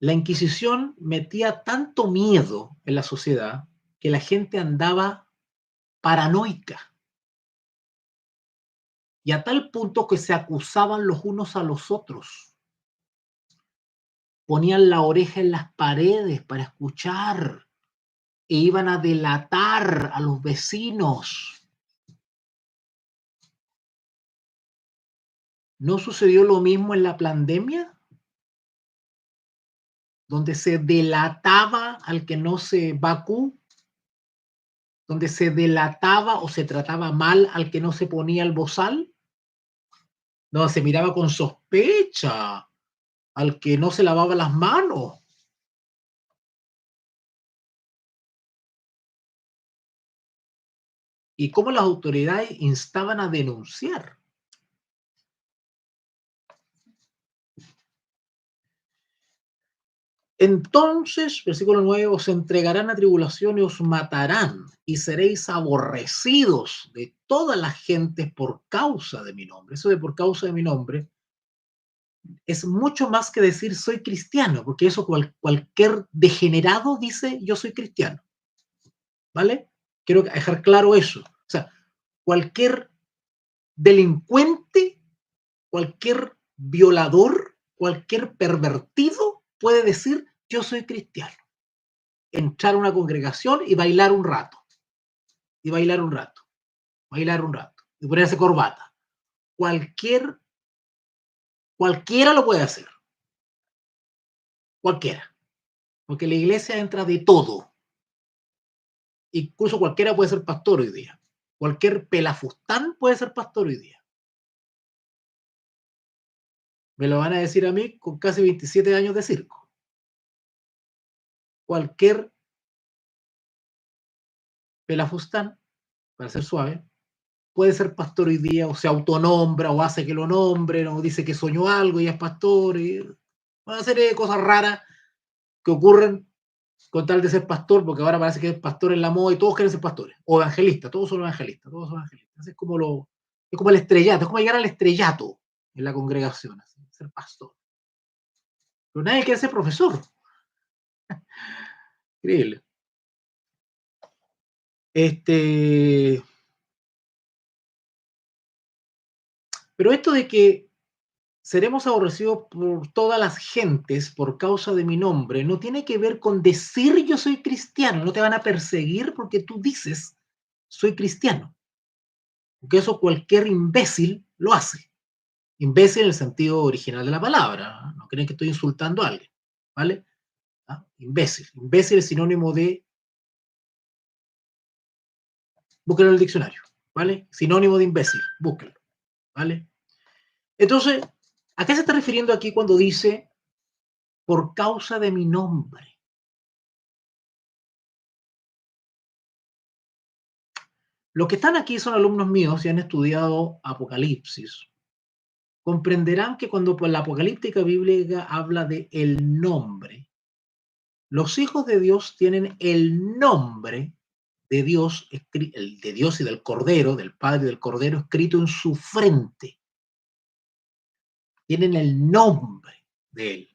La Inquisición metía tanto miedo en la sociedad que la gente andaba paranoica y a tal punto que se acusaban los unos a los otros. Ponían la oreja en las paredes para escuchar e iban a delatar a los vecinos. ¿No sucedió lo mismo en la pandemia? Donde se delataba al que no se vacunó, donde se delataba o se trataba mal al que no se ponía el bozal, donde se miraba con sospecha al que no se lavaba las manos. Y cómo las autoridades instaban a denunciar. Entonces, versículo 9, os entregarán a tribulación y os matarán, y seréis aborrecidos de todas las gentes por causa de mi nombre. Eso de por causa de mi nombre es mucho más que decir soy cristiano, porque eso cualquier degenerado dice yo soy cristiano. ¿Vale? Quiero dejar claro eso. O sea, cualquier delincuente, cualquier violador, cualquier pervertido puede decir yo soy cristiano. Entrar a una congregación y bailar un rato. Y bailar un rato. Bailar un rato. Y ponerse corbata. Cualquiera lo puede hacer. Cualquiera. Porque la iglesia entra de todo. Incluso cualquiera puede ser pastor hoy día. Cualquier pelafustán puede ser pastor hoy día. Me lo van a decir a mí con casi 27 años de circo. Cualquier pelafustán, para ser suave, puede ser pastor hoy día, o se autonombra, o hace que lo nombren, o dice que soñó algo y es pastor, y una serie de cosas raras que ocurren con tal de ser pastor, porque ahora parece que es pastor en la moda y todos quieren ser pastores, o evangelistas, todos son evangelistas, todos son evangelistas. Es como el estrellato, es como llegar al estrellato en la congregación, así, ser pastor. Pero nadie quiere ser profesor. Increíble. Pero esto de que seremos aborrecidos por todas las gentes por causa de mi nombre no tiene que ver con decir yo soy cristiano, no te van a perseguir porque tú dices soy cristiano, porque eso cualquier imbécil lo hace. Imbécil en el sentido original de la palabra, no creen que estoy insultando a alguien, ¿vale? ¿Ah? Imbécil. Imbécil es sinónimo de, búsquenlo en el diccionario, ¿vale? Sinónimo de imbécil, búsquenlo, ¿vale? Entonces, ¿a qué se está refiriendo aquí cuando dice por causa de mi nombre? Los que están aquí son alumnos míos y han estudiado Apocalipsis. Comprenderán que cuando la apocalíptica bíblica habla de el nombre, los hijos de Dios tienen el nombre de Dios, el de Dios y del Cordero, del Padre y del Cordero, escrito en su frente. Tienen el nombre de Él.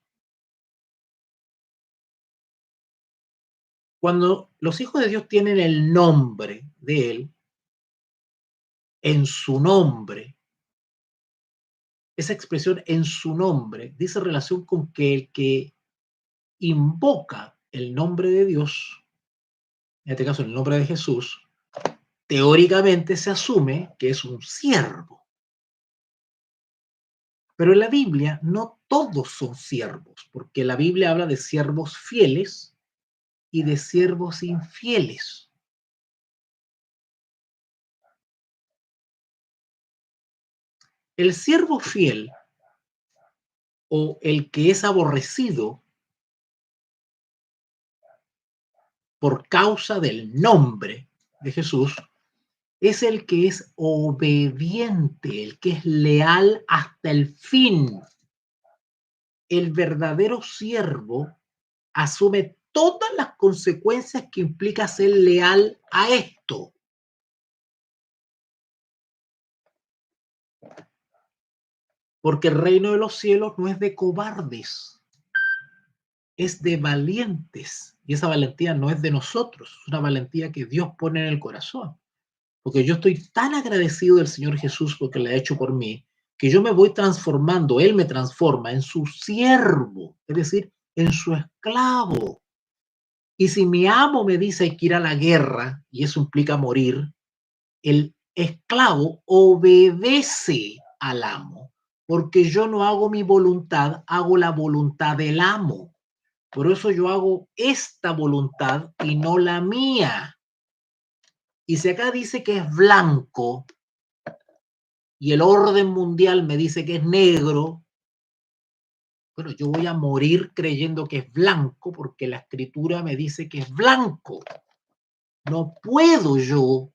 Cuando los hijos de Dios tienen el nombre de Él, en su nombre, esa expresión en su nombre dice relación con que el que invoca el nombre de Dios, en este caso el nombre de Jesús, teóricamente se asume que es un siervo. Pero en la Biblia no todos son siervos, porque la Biblia habla de siervos fieles y de siervos infieles. El siervo fiel o el que es aborrecido por causa del nombre de Jesús es el que es obediente, el que es leal hasta el fin. El verdadero siervo asume todas las consecuencias que implica ser leal a esto. Porque el reino de los cielos no es de cobardes, es de valientes. Y esa valentía no es de nosotros, es una valentía que Dios pone en el corazón. Porque yo estoy tan agradecido del Señor Jesús porque le ha hecho por mí, que yo me voy transformando, Él me transforma en su siervo, es decir, en su esclavo. Y si mi amo me dice hay que ir a la guerra, y eso implica morir, el esclavo obedece al amo, porque yo no hago mi voluntad, hago la voluntad del amo. Por eso yo hago esta voluntad y no la mía. Y si acá dice que es blanco y el orden mundial me dice que es negro, bueno, yo voy a morir creyendo que es blanco porque la escritura me dice que es blanco. No puedo yo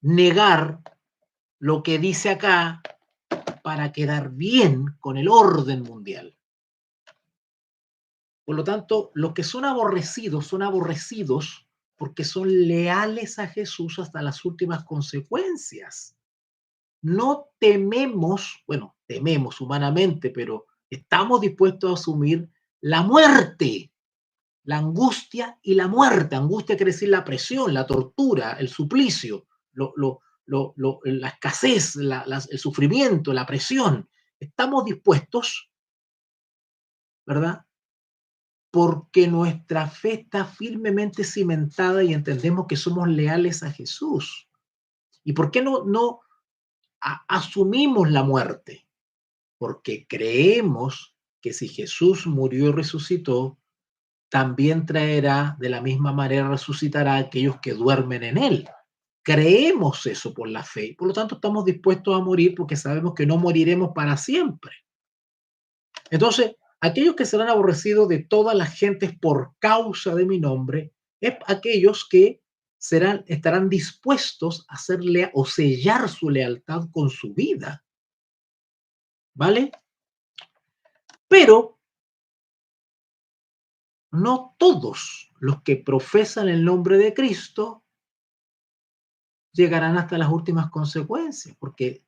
negar lo que dice acá para quedar bien con el orden mundial. Por lo tanto, los que son aborrecidos porque son leales a Jesús hasta las últimas consecuencias. No tememos, bueno, tememos humanamente, pero estamos dispuestos a asumir la muerte, la angustia y la muerte. Angustia quiere decir la presión, la tortura, el suplicio, la escasez, el sufrimiento, la presión. Estamos dispuestos, ¿verdad? Porque nuestra fe está firmemente cimentada y entendemos que somos leales a Jesús. ¿Y por qué no asumimos la muerte? Porque creemos que si Jesús murió y resucitó, también traerá de la misma manera, resucitará a aquellos que duermen en él. Creemos eso por la fe, por lo tanto estamos dispuestos a morir porque sabemos que no moriremos para siempre. Entonces, aquellos que serán aborrecidos de todas las gentes por causa de mi nombre, es aquellos que estarán dispuestos a hacerle o sellar su lealtad con su vida. ¿Vale? Pero no todos los que profesan el nombre de Cristo llegarán hasta las últimas consecuencias, porque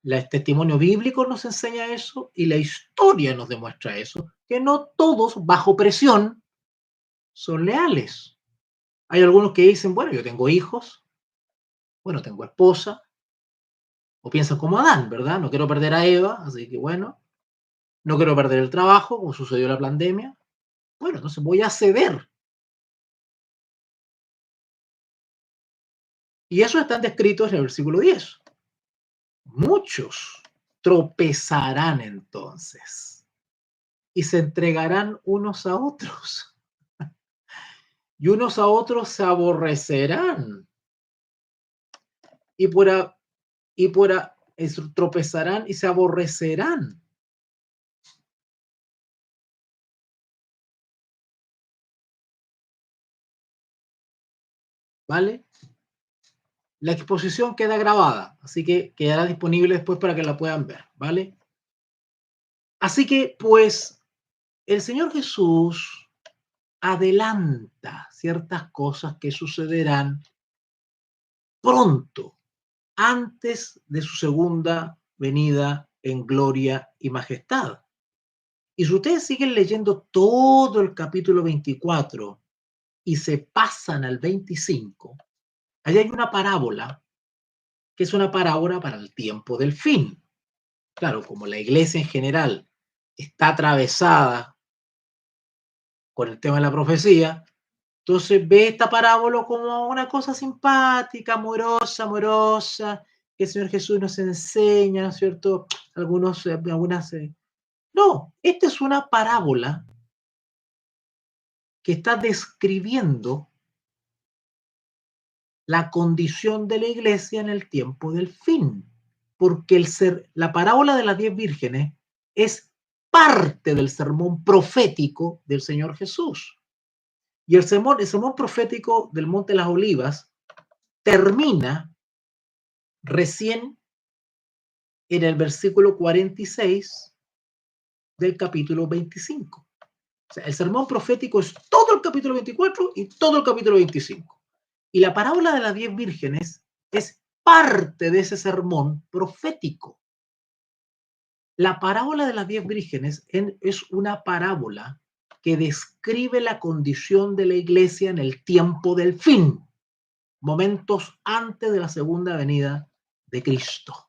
el testimonio bíblico nos enseña eso y la historia nos demuestra eso, que no todos bajo presión son leales. Hay algunos que dicen, bueno, yo tengo hijos, bueno, tengo esposa, o piensan como Adán, ¿verdad? No quiero perder a Eva, así que bueno, no quiero perder el trabajo, como sucedió en la pandemia. Bueno, entonces voy a ceder. Y eso están descritos en el versículo 10. Muchos tropezarán entonces y se entregarán unos a otros y unos a otros se aborrecerán y tropezarán y se aborrecerán. ¿Vale? La exposición queda grabada, así que quedará disponible después para que la puedan ver, ¿vale? Así que, pues, el Señor Jesús adelanta ciertas cosas que sucederán pronto, antes de su segunda venida en gloria y majestad. Y si ustedes siguen leyendo todo el capítulo 24 y se pasan al 25, ahí hay una parábola que es una parábola para el tiempo del fin. Claro, como la iglesia en general está atravesada con el tema de la profecía, entonces ve esta parábola como una cosa simpática, amorosa, que el Señor Jesús nos enseña, ¿no es cierto? No, esta es una parábola que está describiendo la condición de la iglesia en el tiempo del fin, porque la parábola de las 10 vírgenes es parte del sermón profético del Señor Jesús. Y el sermón profético del Monte de las Olivas termina recién en el versículo 46 del capítulo 25. O sea, el sermón profético es todo el capítulo 24 y todo el capítulo 25. Y la parábola de las 10 vírgenes es parte de ese sermón profético. La parábola de las 10 vírgenes es una parábola que describe la condición de la iglesia en el tiempo del fin, momentos antes de la segunda venida de Cristo.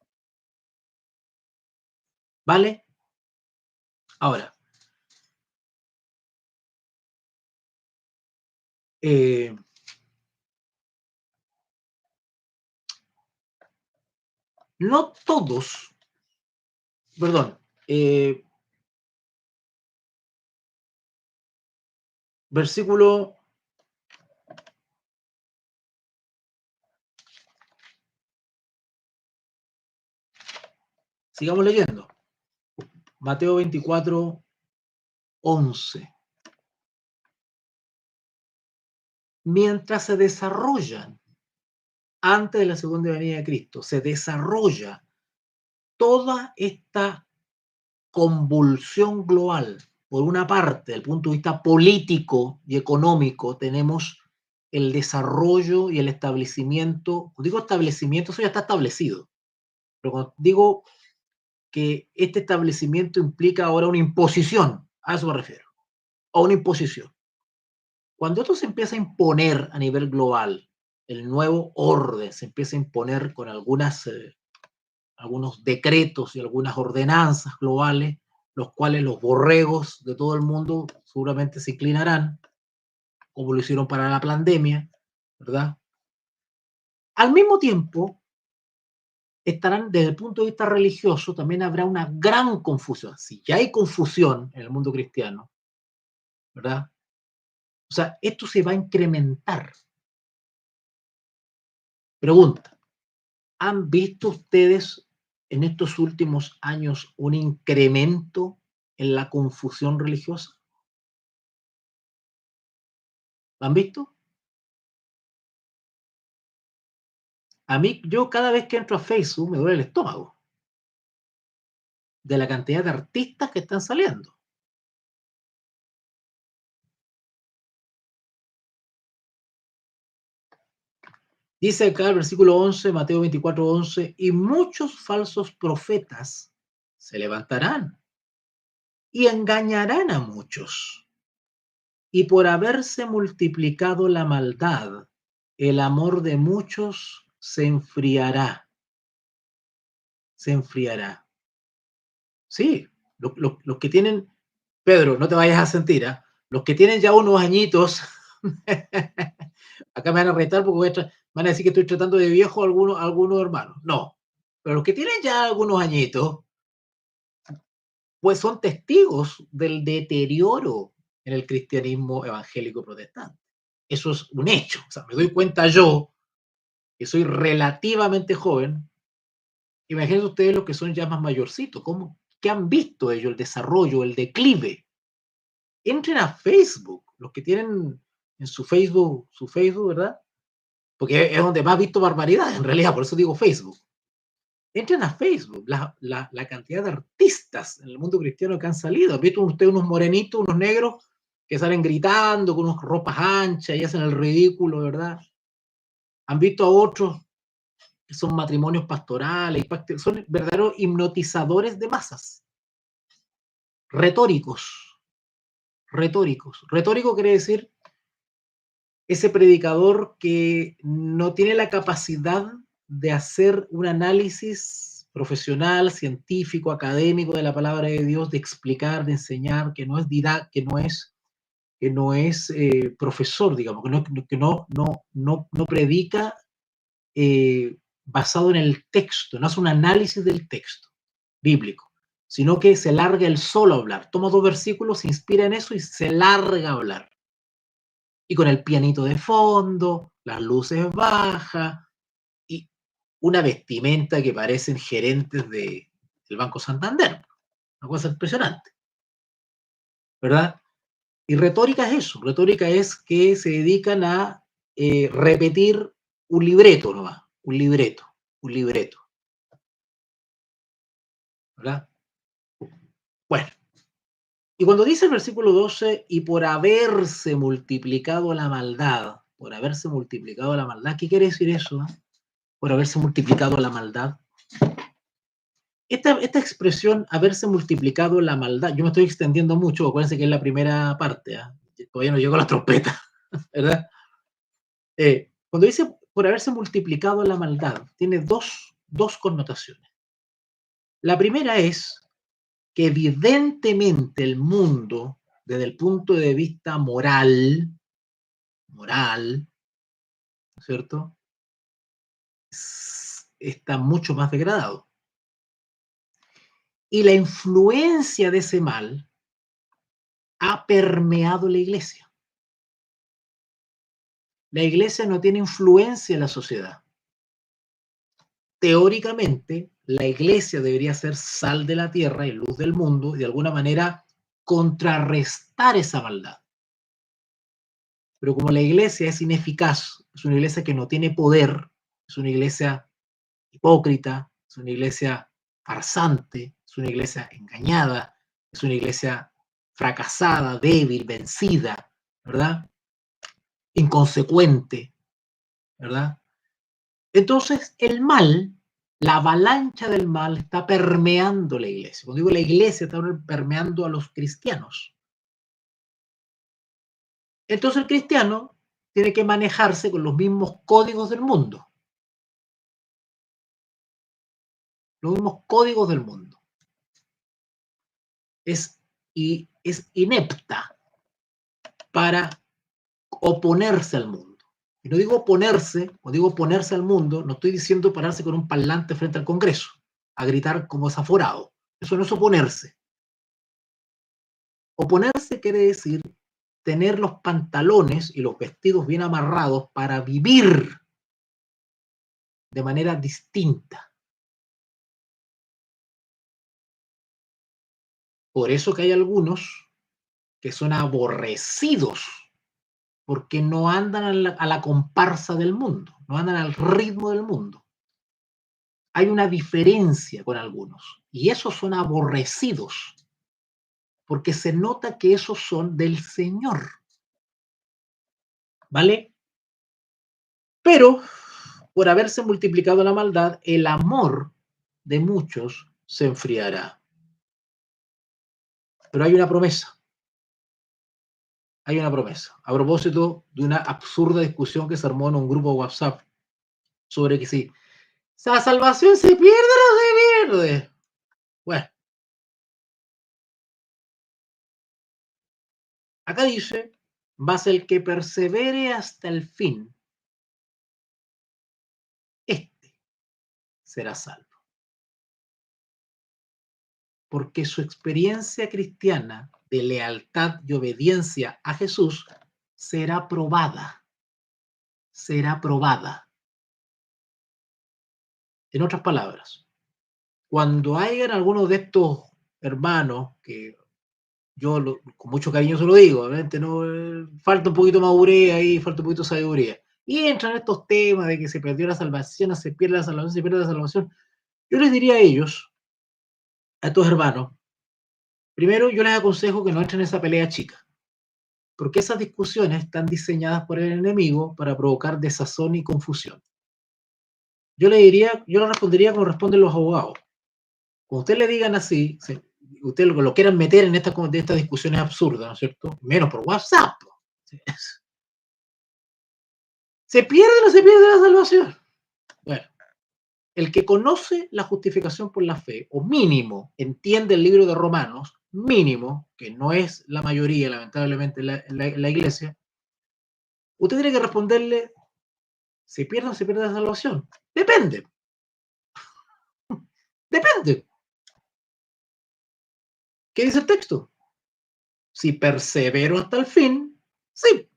¿Vale? Ahora, no todos, perdón, versículo sigamos leyendo. Mateo 24, 11. Mientras se desarrollan, antes de la segunda venida de Cristo, se desarrolla toda esta convulsión global. Por una parte, desde el punto de vista político y económico, tenemos el desarrollo y el establecimiento. Cuando digo establecimiento, eso ya está establecido. Pero cuando digo que este establecimiento implica ahora una imposición, a eso me refiero, a una imposición. Cuando esto se empieza a imponer a nivel global, el nuevo orden se empieza a imponer con algunos decretos y algunas ordenanzas globales, los cuales los borregos de todo el mundo seguramente se inclinarán, como lo hicieron para la pandemia, ¿verdad? Al mismo tiempo, estarán desde el punto de vista religioso, también habrá una gran confusión. Si ya hay confusión en el mundo cristiano, ¿verdad? O sea, esto se va a incrementar. Pregunta, ¿han visto ustedes en estos últimos años un incremento en la confusión religiosa? ¿Lo han visto? A mí, yo cada vez que entro a Facebook me duele el estómago de la cantidad de artistas que están saliendo. Dice acá el versículo 11, Mateo 24, 11, y muchos falsos profetas se levantarán y engañarán a muchos. Y por haberse multiplicado la maldad, el amor de muchos se enfriará. Se enfriará. Sí, los que tienen, Pedro, no te vayas a sentir, ¿eh? Los que tienen ya unos añitos, acá me van a retar porque van a decir que estoy tratando de viejo a algunos hermanos. No, pero los que tienen ya algunos añitos, pues son testigos del deterioro en el cristianismo evangélico protestante. Eso es un hecho. O sea, me doy cuenta yo, que soy relativamente joven, imagínense ustedes los que son ya más mayorcitos, ¿qué han visto ellos? El desarrollo, el declive. Entren a Facebook, los que tienen en su Facebook, ¿verdad? Porque es donde más he visto barbaridad, en realidad, por eso digo Facebook. Entren a Facebook, la cantidad de artistas en el mundo cristiano que han salido. ¿Han visto ustedes unos morenitos, unos negros, que salen gritando con unas ropas anchas y hacen el ridículo, ¿verdad? Han visto a otros que son matrimonios pastorales, son verdaderos hipnotizadores de masas, retóricos, retóricos. Retórico quiere decir ese predicador que no tiene la capacidad de hacer un análisis profesional, científico, académico de la palabra de Dios, de explicar, de enseñar, que no es profesor, digamos, que no predica basado en el texto, no hace un análisis del texto bíblico, sino que se larga él solo a hablar. Toma 2 versículos, se inspira en eso y se larga a hablar. Y con el pianito de fondo, las luces bajas y una vestimenta que parecen gerentes del Banco Santander. Una cosa impresionante, ¿verdad? Y retórica es eso, retórica es que se dedican a repetir un libreto nomás, un libreto, ¿verdad? Bueno, y cuando dice el versículo 12, y por haberse multiplicado la maldad, por haberse multiplicado la maldad, ¿qué quiere decir eso? Por haberse multiplicado la maldad. Esta expresión, haberse multiplicado la maldad, yo me estoy extendiendo mucho, acuérdense que es la primera parte, ¿eh? Todavía no llegó a la trompeta, ¿verdad? Cuando dice por haberse multiplicado la maldad, tiene dos connotaciones. La primera es que evidentemente el mundo, desde el punto de vista moral, ¿cierto? Está mucho más degradado. Y la influencia de ese mal ha permeado la iglesia. La iglesia no tiene influencia en la sociedad. Teóricamente, la iglesia debería ser sal de la tierra y luz del mundo y de alguna manera contrarrestar esa maldad. Pero como la iglesia es ineficaz, es una iglesia que no tiene poder, es una iglesia hipócrita, es una iglesia farsante, es una iglesia engañada, es una iglesia fracasada, débil, vencida, ¿verdad? Inconsecuente, ¿verdad? Entonces, el mal, la avalancha del mal está permeando la iglesia. Cuando digo la iglesia, está permeando a los cristianos. Entonces, el cristiano tiene que manejarse con los mismos códigos del mundo. Los mismos códigos del mundo. Es inepta para oponerse al mundo. Y no digo oponerse, o digo oponerse al mundo, no estoy diciendo pararse con un parlante frente al Congreso, a gritar como desaforado. Eso no es oponerse. Oponerse quiere decir tener los pantalones y los vestidos bien amarrados para vivir de manera distinta. Por eso que hay algunos que son aborrecidos porque no andan a la comparsa del mundo, no andan al ritmo del mundo. Hay una diferencia con algunos y esos son aborrecidos porque se nota que esos son del Señor. ¿Vale? Pero por haberse multiplicado la maldad, el amor de muchos se enfriará. Pero hay una promesa. Hay una promesa. A propósito de una absurda discusión que se armó en un grupo de WhatsApp sobre que si la salvación se pierde o no se pierde. Bueno, acá dice, mas el que persevere hasta el fin, este será salvo. Porque su experiencia cristiana de lealtad y obediencia a Jesús será probada. Será probada. En otras palabras, cuando hayan algunos de estos hermanos que con mucho cariño se lo digo, obviamente no falta un poquito de madurez ahí, falta un poquito de sabiduría. Y entran estos temas de que se perdió la salvación, se pierde la salvación, se pierde la salvación. Yo les diría a ellos, a estos hermanos, primero yo les aconsejo que no entren en esa pelea chica, porque esas discusiones están diseñadas por el enemigo para provocar desazón y confusión. Yo le respondería como responden los abogados. Cuando usted le digan así, usted lo quieran meter en estas discusiones absurdas, ¿no es cierto? Menos por WhatsApp. ¿Se pierde o no se pierde la salvación? Bueno, el que conoce la justificación por la fe, o mínimo entiende el libro de Romanos, mínimo, que no es la mayoría, lamentablemente, la iglesia, usted tiene que responderle, ¿se pierde o se pierde la salvación? Depende. Depende. ¿Qué dice el texto? Si persevero hasta el fin, sí.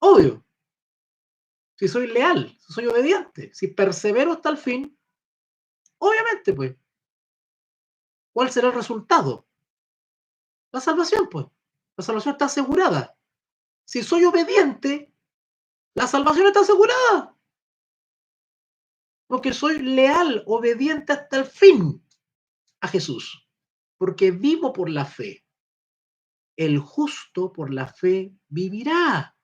Obvio. Si soy leal, si soy obediente, si persevero hasta el fin, obviamente, pues, ¿cuál será el resultado? La salvación, pues. La salvación está asegurada. Si soy obediente, La salvación está asegurada, porque soy leal, obediente hasta el fin a Jesús, porque vivo por la fe. El justo por la fe vivirá.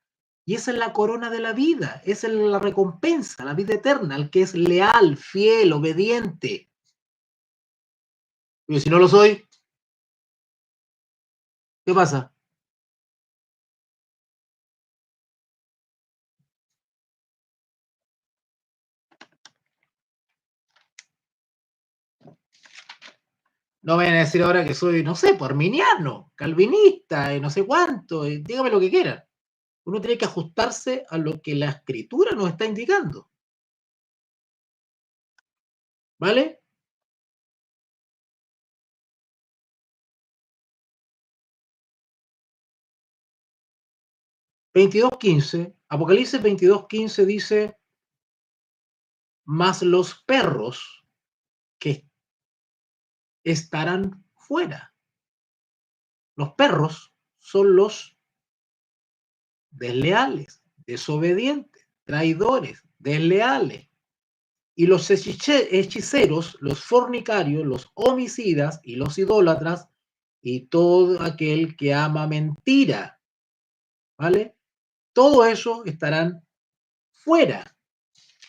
Y esa es la corona de la vida, esa es la recompensa, la vida eterna, el que es leal, fiel, obediente. Y si no lo soy, ¿qué pasa? No me vayan a decir ahora que soy, no sé, arminiano, calvinista, y no sé cuánto, y dígame lo que quieran. Uno tiene que ajustarse a lo que la escritura nos está indicando. ¿Vale? 22:15, Apocalipsis 22:15 dice, mas los perros que estarán fuera. Los perros son los desleales, desobedientes, traidores, desleales. Y los hechiceros, los fornicarios, los homicidas y los idólatras y todo aquel que ama mentira, ¿vale? Todo eso estarán fuera.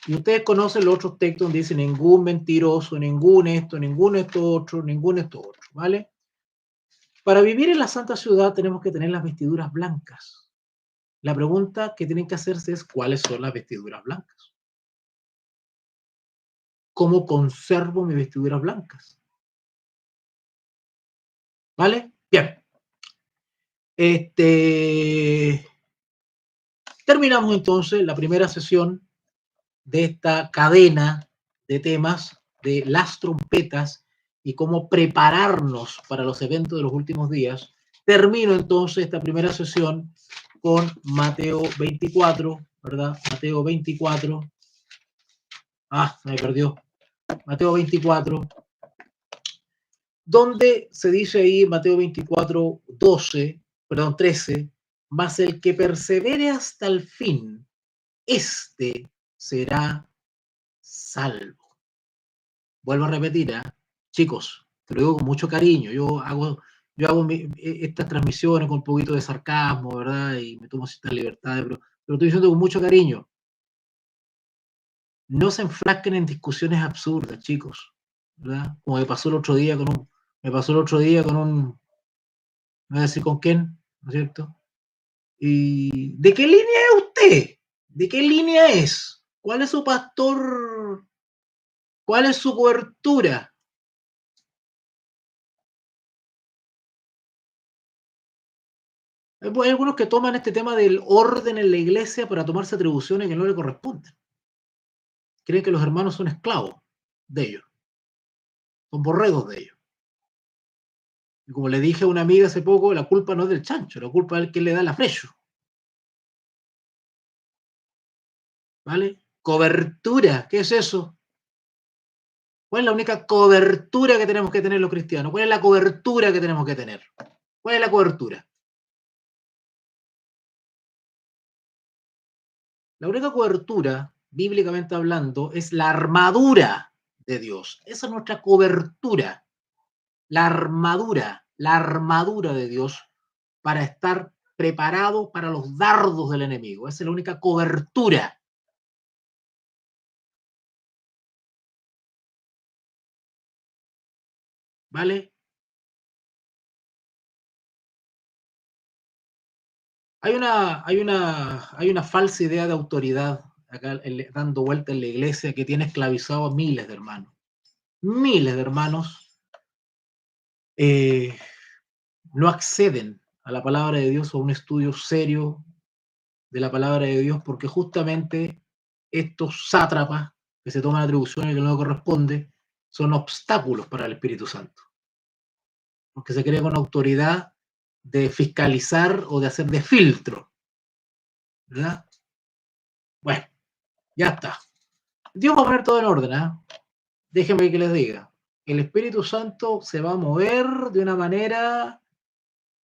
Y ustedes conocen los otros textos donde dice ningún mentiroso, ningún esto otro, ningún esto otro, ¿vale? Para vivir en la santa ciudad tenemos que tener las vestiduras blancas. La pregunta que tienen que hacerse es cuáles son las vestiduras blancas. ¿Cómo conservo mis vestiduras blancas? ¿Vale? Bien. Terminamos entonces la primera sesión de esta cadena de temas de las trompetas y cómo prepararnos para los eventos de los últimos días. Termino entonces esta primera sesión con Mateo 24, ¿verdad? Mateo 24. Ah, me perdió. Mateo 24, donde se dice ahí, Mateo 24, 12, perdón, 13, mas el que persevere hasta el fin, este será salvo. Vuelvo a repetir, ¿eh? Chicos, te lo digo con mucho cariño, yo hago estas transmisiones con un poquito de sarcasmo, ¿verdad? Y me tomo ciertas libertades, pero lo estoy diciendo con mucho cariño. No se enfrasquen en discusiones absurdas, chicos, ¿verdad? Como me pasó el otro día con un, no voy a decir con quién, ¿no es cierto? ¿Y de qué línea es usted? ¿De qué línea es? ¿Cuál es su pastor? ¿Cuál es su cobertura? Hay algunos que toman este tema del orden en la iglesia para tomarse atribuciones que no le corresponden. Creen que los hermanos son esclavos de ellos, son borregos de ellos. Y como le dije a una amiga hace poco, la culpa no es del chancho, la culpa es el que le da la frecho. ¿Vale? Cobertura, ¿qué es eso? ¿Cuál es la única cobertura que tenemos que tener los cristianos? ¿Cuál es la cobertura que tenemos que tener? ¿Cuál es la cobertura? La única cobertura, bíblicamente hablando, es la armadura de Dios. Esa es nuestra cobertura. La armadura de Dios para estar preparado para los dardos del enemigo. Esa es la única cobertura. ¿Vale? Hay una falsa idea de autoridad acá dando vuelta en la iglesia que tiene esclavizado a miles de hermanos. Miles de hermanos eh, no acceden a la palabra de Dios o a un estudio serio de la palabra de Dios porque justamente estos sátrapas que se toman atribuciones que no corresponde son obstáculos para el Espíritu Santo. Porque se cree con autoridad de fiscalizar o de hacer de filtro. ¿Verdad? Bueno, ya está. Dios va a poner todo en orden, ¿eh? Déjenme que les diga. El Espíritu Santo se va a mover de una manera,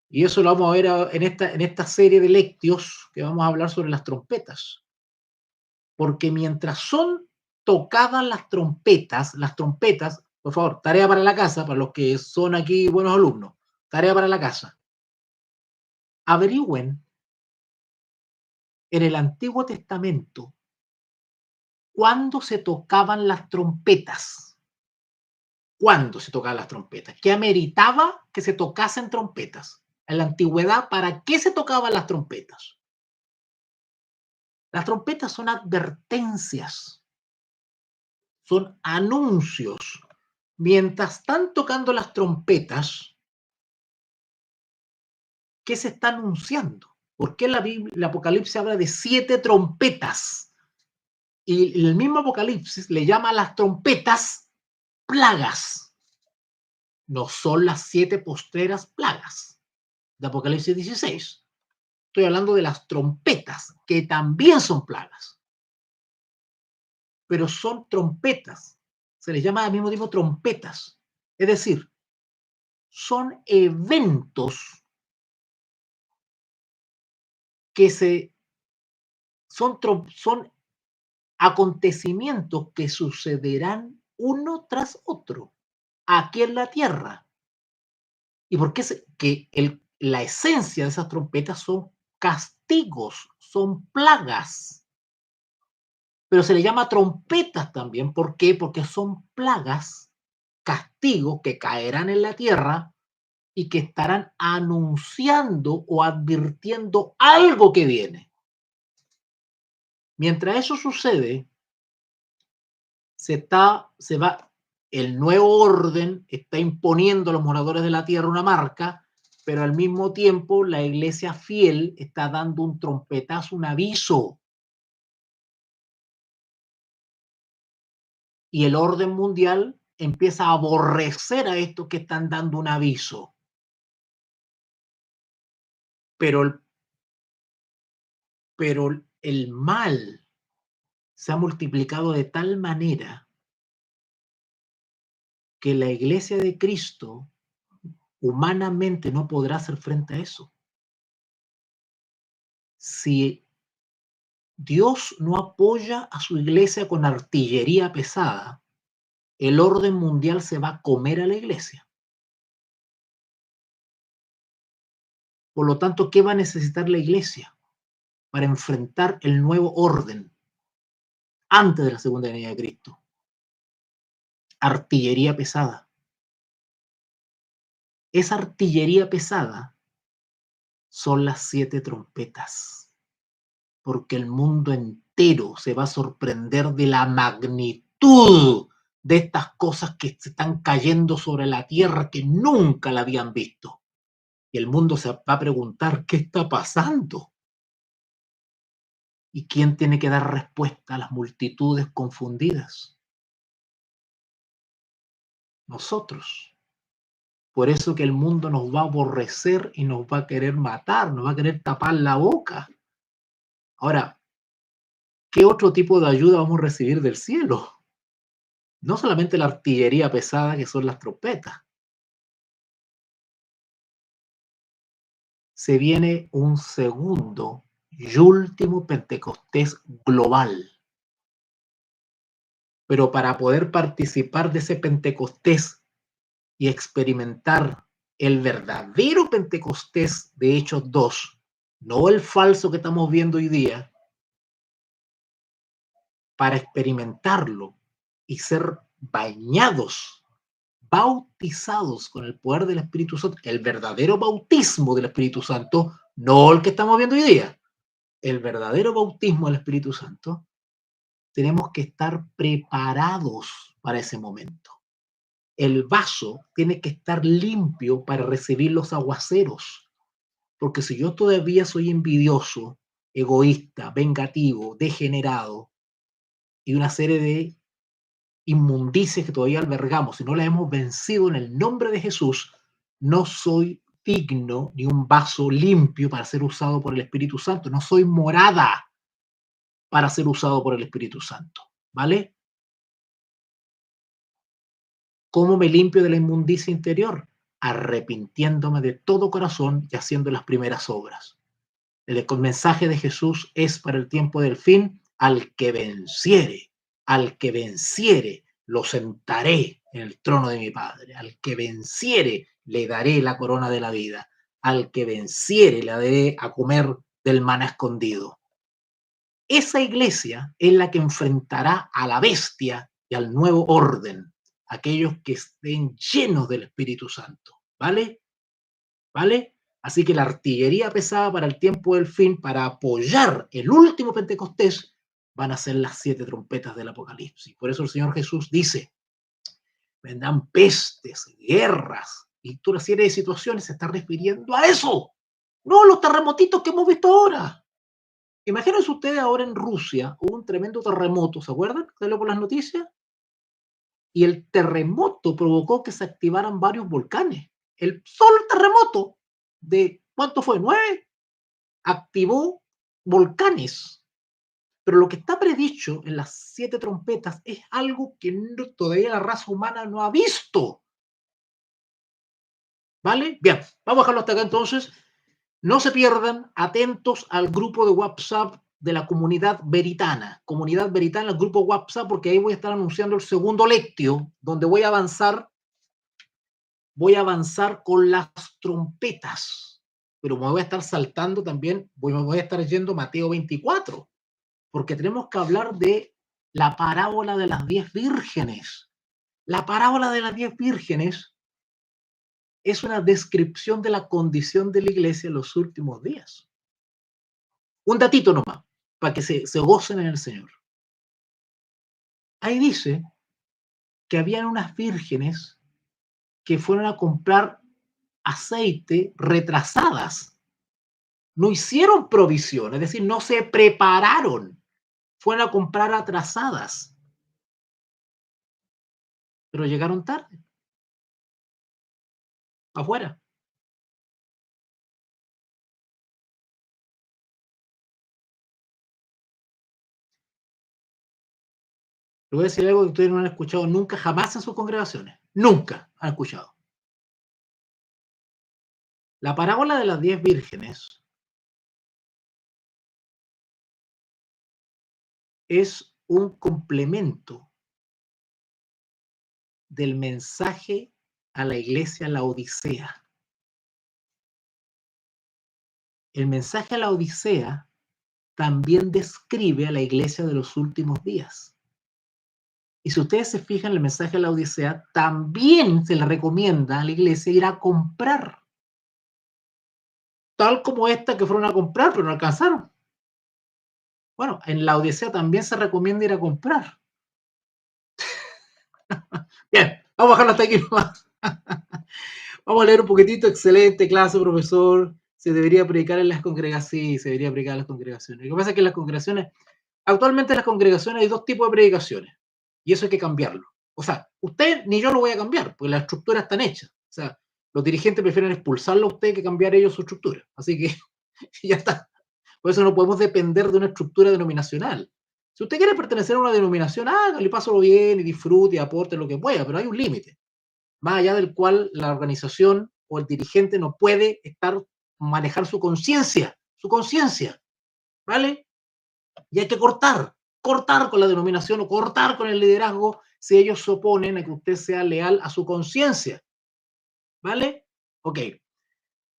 y eso lo vamos a ver en esta serie de lectios que vamos a hablar sobre las trompetas. porque mientras son tocadas las trompetas, por favor, tarea para la casa, para los que son aquí buenos alumnos, tarea para la casa. Averigüen en el Antiguo Testamento cuándo se tocaban las trompetas. ¿Cuándo se tocaban las trompetas? ¿Qué ameritaba que se tocasen trompetas? En la antigüedad, ¿para qué se tocaban las trompetas? Las trompetas son advertencias, son anuncios. Mientras están tocando las trompetas, ¿qué se está anunciando? ¿Por qué el Apocalipsis habla de 7 trompetas? Y el mismo Apocalipsis le llama a las trompetas plagas. No son las 7 postreras plagas de Apocalipsis 16. Estoy hablando de las trompetas, que también son plagas. Pero son trompetas. Se les llama al mismo tiempo trompetas. Es decir, son eventos que son acontecimientos que sucederán uno tras otro aquí en la tierra. ¿Y por qué? La esencia de esas trompetas son castigos, son plagas. Pero se le llama trompetas también. ¿Por qué? Porque son plagas, castigos que caerán en la tierra y que estarán anunciando o advirtiendo algo que viene. Mientras eso sucede, el nuevo orden está imponiendo a los moradores de la tierra una marca, pero al mismo tiempo la iglesia fiel está dando un trompetazo, un aviso. Y el orden mundial empieza a aborrecer a estos que están dando un aviso. Pero el mal se ha multiplicado de tal manera que la iglesia de Cristo humanamente no podrá hacer frente a eso. Si Dios no apoya a su iglesia con artillería pesada, el orden mundial se va a comer a la iglesia. Por lo tanto, ¿qué va a necesitar la iglesia para enfrentar el nuevo orden antes de la segunda venida de Cristo? Artillería pesada. Esa artillería pesada son las 7 trompetas, porque el mundo entero se va a sorprender de la magnitud de estas cosas que se están cayendo sobre la tierra que nunca la habían visto. Y el mundo se va a preguntar, ¿qué está pasando? ¿Y quién tiene que dar respuesta a las multitudes confundidas? Nosotros. Por eso que el mundo nos va a aborrecer y nos va a querer matar, nos va a querer tapar la boca. Ahora, ¿qué otro tipo de ayuda vamos a recibir del cielo? No solamente la artillería pesada que son las trompetas. Se viene un segundo y último Pentecostés global. Pero para poder participar de ese Pentecostés y experimentar el verdadero Pentecostés de Hechos 2, no el falso que estamos viendo hoy día, para experimentarlo y ser bañados, bautizados con el poder del Espíritu Santo, el verdadero bautismo del Espíritu Santo, no el que estamos viendo hoy día, el verdadero bautismo del Espíritu Santo, tenemos que estar preparados para ese momento. El vaso tiene que estar limpio para recibir los aguaceros, porque si yo todavía soy envidioso, egoísta, vengativo, degenerado y una serie de inmundicias que todavía albergamos, si no la hemos vencido en el nombre de Jesús, no soy digno ni un vaso limpio para ser usado por el Espíritu Santo, no soy morada para ser usado por el Espíritu Santo, ¿vale? ¿Cómo me limpio de la inmundicia interior? Arrepintiéndome de todo corazón y haciendo las primeras obras. El mensaje de Jesús es para el tiempo del fin, al que venciere, lo sentaré en el trono de mi Padre. Al que venciere, le daré la corona de la vida. Al que venciere, le daré a comer del maná escondido. Esa iglesia es la que enfrentará a la bestia y al nuevo orden, aquellos que estén llenos del Espíritu Santo. ¿Vale? ¿Vale? Así que la artillería pesada para el tiempo del fin, para apoyar el último Pentecostés, van a ser las 7 trompetas del Apocalipsis. Por eso el Señor Jesús dice, vendrán pestes, guerras, y toda una serie de situaciones se está refiriendo a eso. No los terremotitos que hemos visto ahora. Imagínense ustedes ahora en Rusia, hubo un tremendo terremoto, ¿se acuerdan? ¿Salió por las noticias? Y el terremoto provocó que se activaran varios volcanes. El solo terremoto de, ¿cuánto fue? 9, activó volcanes. Pero lo que está predicho en las 7 trompetas es algo que todavía la raza humana no ha visto. ¿Vale? Bien, vamos a dejarlo hasta acá entonces. No se pierdan, atentos al grupo de WhatsApp de la comunidad veritana. Comunidad veritana, el grupo WhatsApp, porque ahí voy a estar anunciando el segundo lectio, donde voy a avanzar con las trompetas. Pero me voy a estar saltando también, me voy a estar yendo Mateo 24, porque tenemos que hablar de la parábola de las 10 vírgenes. La parábola de las 10 vírgenes es una descripción de la condición de la iglesia en los últimos días. Un datito nomás, para que se gocen en el Señor. Ahí dice que habían unas vírgenes que fueron a comprar aceite retrasadas. No hicieron provisión, es decir, no se prepararon. Fueron a comprar atrasadas. Pero llegaron tarde. Afuera. Le voy a decir algo que ustedes no han escuchado nunca, jamás en sus congregaciones. Nunca han escuchado. La parábola de las 10 vírgenes es un complemento del mensaje a la iglesia Laodicea. El mensaje a la Odisea también describe a la iglesia de los últimos días. Y si ustedes se fijan en el mensaje a la Odisea, también se le recomienda a la iglesia ir a comprar. Tal como esta que fueron a comprar, pero no alcanzaron. Bueno, en la Odisea también se recomienda ir a comprar. Bien, vamos a bajarlo hasta aquí nomás. Vamos a leer un poquitito. Excelente clase, profesor. Se debería predicar en las congregaciones. Sí, se debería predicar en las congregaciones. Lo que pasa es que en las congregaciones, actualmente en las congregaciones hay 2 tipos de predicaciones. Y eso hay que cambiarlo. O sea, usted ni yo lo voy a cambiar, porque las estructuras están hechas. O sea, los dirigentes prefieren expulsarlo a usted que cambiar ellos su estructura. Así que ya está. Por eso no podemos depender de una estructura denominacional. Si usted quiere pertenecer a una denominación, hágale, pásalo bien y disfrute y aporte lo que pueda, pero hay un límite, más allá del cual la organización o el dirigente no puede manejar su conciencia, ¿vale? Y hay que cortar con la denominación o cortar con el liderazgo si ellos se oponen a que usted sea leal a su conciencia, ¿vale? Ok.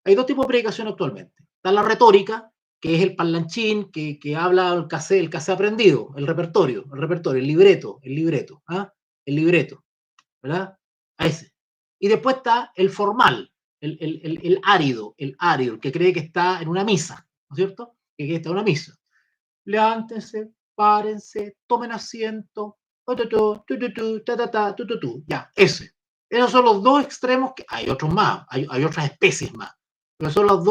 Hay 2 tipos de predicación actualmente. Está la retórica, que es el parlanchín, que habla el cassette aprendido, el repertorio, el libreto, ¿ah? El libreto, ¿verdad? A ese. Y después está el formal, el árido, el que cree que está en una misa, ¿no es cierto? Que cree que está en una misa. Levántense, párense, tomen asiento, ya, ese. Esos son los 2 extremos, que hay otros más, hay otras especies más, pero son las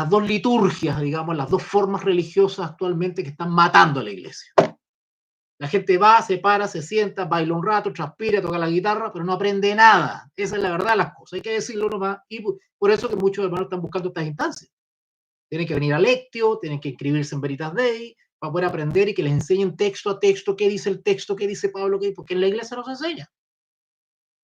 dos liturgias, digamos, las 2 formas religiosas actualmente que están matando a la iglesia. La gente va, se para, se sienta, baila un rato, transpira, toca la guitarra, pero no aprende nada. Esa es la verdad de las cosas, hay que decirlo nomás, y por eso que muchos hermanos están buscando estas instancias. Tienen que venir a Lectio, tienen que inscribirse en Veritas Dei para poder aprender y que les enseñen texto a texto qué dice el texto, qué dice Pablo, porque en la iglesia no se enseña.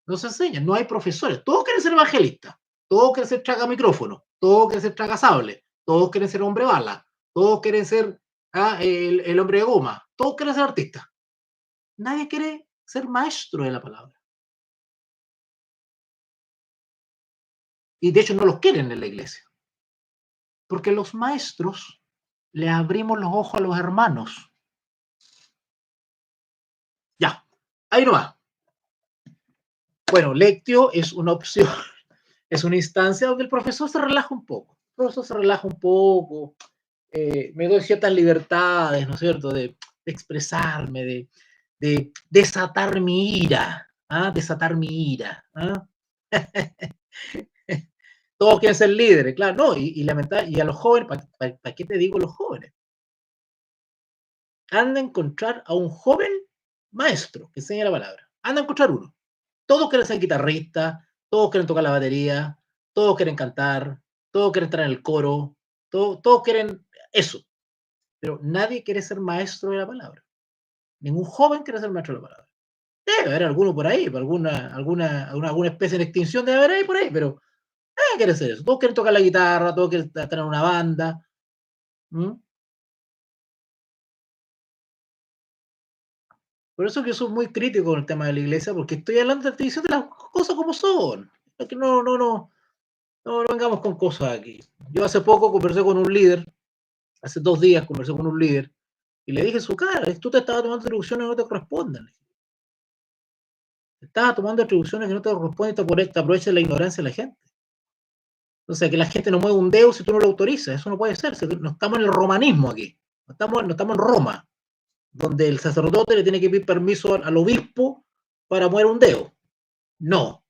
No se enseña, no hay profesores. Todos quieren ser evangelistas, todos quieren ser traga micrófono, todos quieren ser traga sable, todos quieren ser hombre bala, todos quieren ser el hombre de goma. Todos quieren ser artistas. Nadie quiere ser maestro de la palabra. Y de hecho no los quieren en la iglesia. Porque los maestros le abrimos los ojos a los hermanos. Ya, ahí no va. Bueno, lectio es una opción, es una instancia donde el profesor se relaja un poco. El profesor se relaja un poco, me doy ciertas libertades, ¿no es cierto?, de expresarme, de desatar mi ira, desatar mi ira. Todos quieren ser líderes, claro, no, y a los jóvenes, ¿para qué te digo los jóvenes? Anda a encontrar a un joven maestro que enseña la palabra. Anda a encontrar uno. Todos quieren ser guitarristas, todos quieren tocar la batería, todos quieren cantar, todos quieren entrar en el coro, todos quieren eso. Pero nadie quiere ser maestro de la palabra. Ningún joven quiere ser maestro de la palabra. Debe haber alguno por ahí, alguna especie de extinción debe haber ahí por ahí, pero nadie quiere ser eso. Todos quieren tocar la guitarra, todos quieren tener una banda. ¿Mm? Por eso que soy muy crítico con el tema de la iglesia, porque estoy hablando, estoy diciendo las cosas como son. Que no vengamos con cosas aquí. Yo hace poco conversé con un líder, hace 2 días conversé con un líder, y le dije en su cara, tú te estabas tomando atribuciones que no te corresponden. Te estabas tomando atribuciones que no te corresponden y te aprovechas de la ignorancia de la gente. O sea, que la gente no mueve un dedo si tú no lo autorizas. Eso no puede ser. No estamos en el romanismo aquí. No estamos en Roma, donde el sacerdote le tiene que pedir permiso al obispo para mover un dedo. No,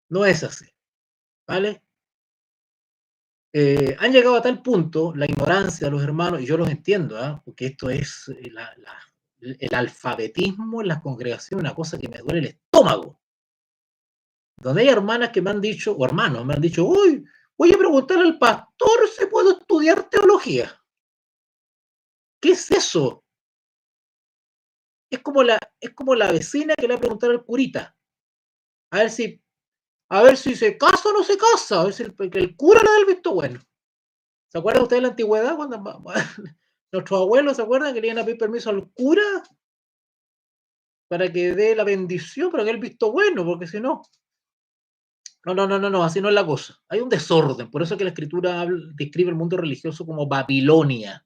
no es así. ¿Vale? Han llegado a tal punto la ignorancia de los hermanos, y yo los entiendo, porque esto es el alfabetismo en las congregaciones, una cosa que me duele el estómago. Donde hay hermanas que me han dicho, o hermanos me han dicho, uy, voy a preguntarle al pastor si puedo estudiar teología. ¿Qué es eso? Es como la vecina que le va a preguntar al curita, a ver si se casa o no se casa, a ver si el cura le da el visto bueno. ¿Se acuerdan ustedes de la antigüedad cuando nuestros abuelos se acuerdan que le iban a pedir permiso al cura para que dé la bendición, para que dé el visto bueno? Porque si no, no, así no es la cosa. Hay un desorden, por eso que la escritura describe el mundo religioso como Babilonia,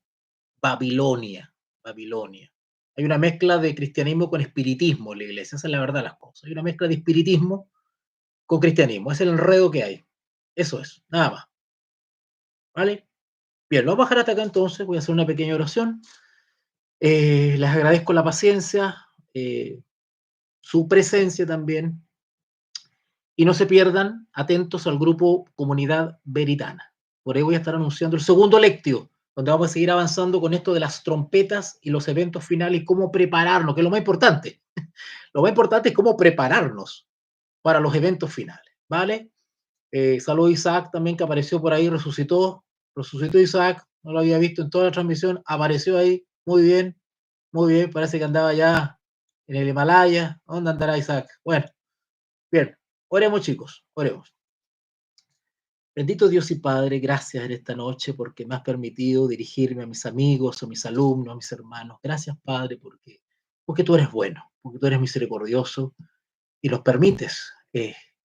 Babilonia, Babilonia. Hay una mezcla de cristianismo con espiritismo en la iglesia, esa es la verdad de las cosas. Hay una mezcla de espiritismo con cristianismo, es el enredo que hay. Eso es, nada más. ¿Vale? Bien, lo vamos a bajar hasta acá entonces, voy a hacer una pequeña oración. Les agradezco la paciencia, su presencia también, y no se pierdan, atentos al grupo Comunidad Veritana. Por ahí voy a estar anunciando el segundo lectio, donde vamos a seguir avanzando con esto de las trompetas y los eventos finales y cómo prepararnos, que es lo más importante. Lo más importante es cómo prepararnos para los eventos finales, ¿vale? Saludo a Isaac también, que apareció por ahí, resucitó Isaac, no lo había visto en toda la transmisión, apareció ahí, muy bien, parece que andaba ya en el Himalaya. ¿Dónde andará Isaac? Bueno, bien, oremos chicos, oremos. Bendito Dios y Padre, gracias en esta noche porque me has permitido dirigirme a mis amigos, a mis alumnos, a mis hermanos. Gracias, Padre, porque tú eres bueno, porque tú eres misericordioso y nos permites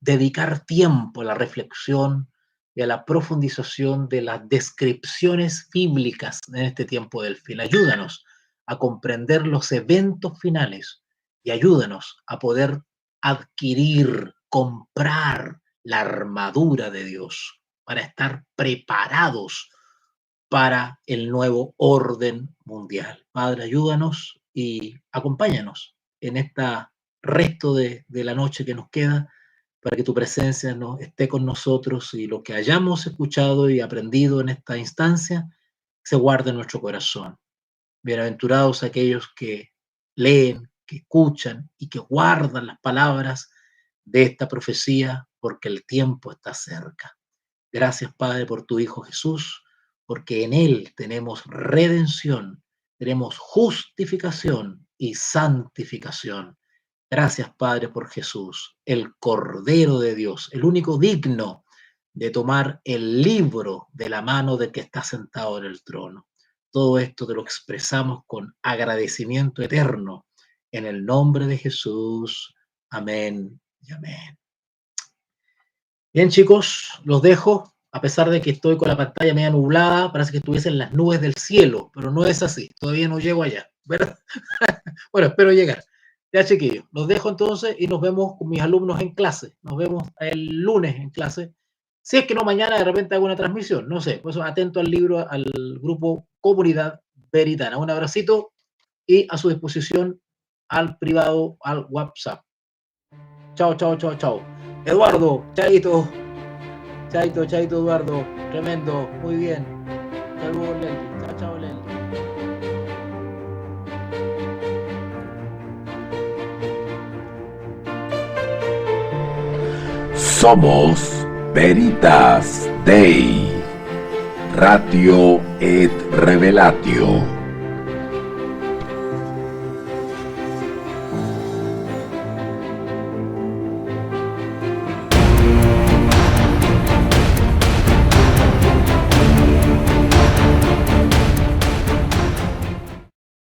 dedicar tiempo a la reflexión y a la profundización de las descripciones bíblicas en este tiempo del fin. Ayúdanos a comprender los eventos finales y ayúdanos a poder adquirir, comprar la armadura de Dios para estar preparados para el nuevo orden mundial. Padre, ayúdanos y acompáñanos en esta resto de la noche que nos queda, para que tu presencia esté con nosotros y lo que hayamos escuchado y aprendido en esta instancia se guarde en nuestro corazón. Bienaventurados aquellos que leen, que escuchan y que guardan las palabras de esta profecía, porque el tiempo está cerca. Gracias, Padre, por tu Hijo Jesús, porque en Él tenemos redención, tenemos justificación y santificación. Gracias, Padre, por Jesús, el Cordero de Dios, el único digno de tomar el libro de la mano del que está sentado en el trono. todo esto te lo expresamos con agradecimiento eterno en el nombre de Jesús. Amén y amén. Bien, chicos, los dejo. A pesar de que estoy con la pantalla media nublada, parece que estuviese en las nubes del cielo, pero no es así. Todavía no llego allá, ¿verdad? Bueno, espero llegar. Ya, chiquillos, los dejo entonces y nos vemos con mis alumnos en clase. Nos vemos el lunes en clase. Si es que no, mañana de repente hago una transmisión, no sé. Por eso atento al libro, al grupo Comunidad Veritana. Un abracito y a su disposición al privado, al WhatsApp. Chao, chao, chao, chao. Eduardo, chaito. Chaito, chaito, Eduardo. Tremendo, muy bien. Saludos, Leli. Chao, chao, Leli. Somos Veritas Dei, Ratio et Revelatio.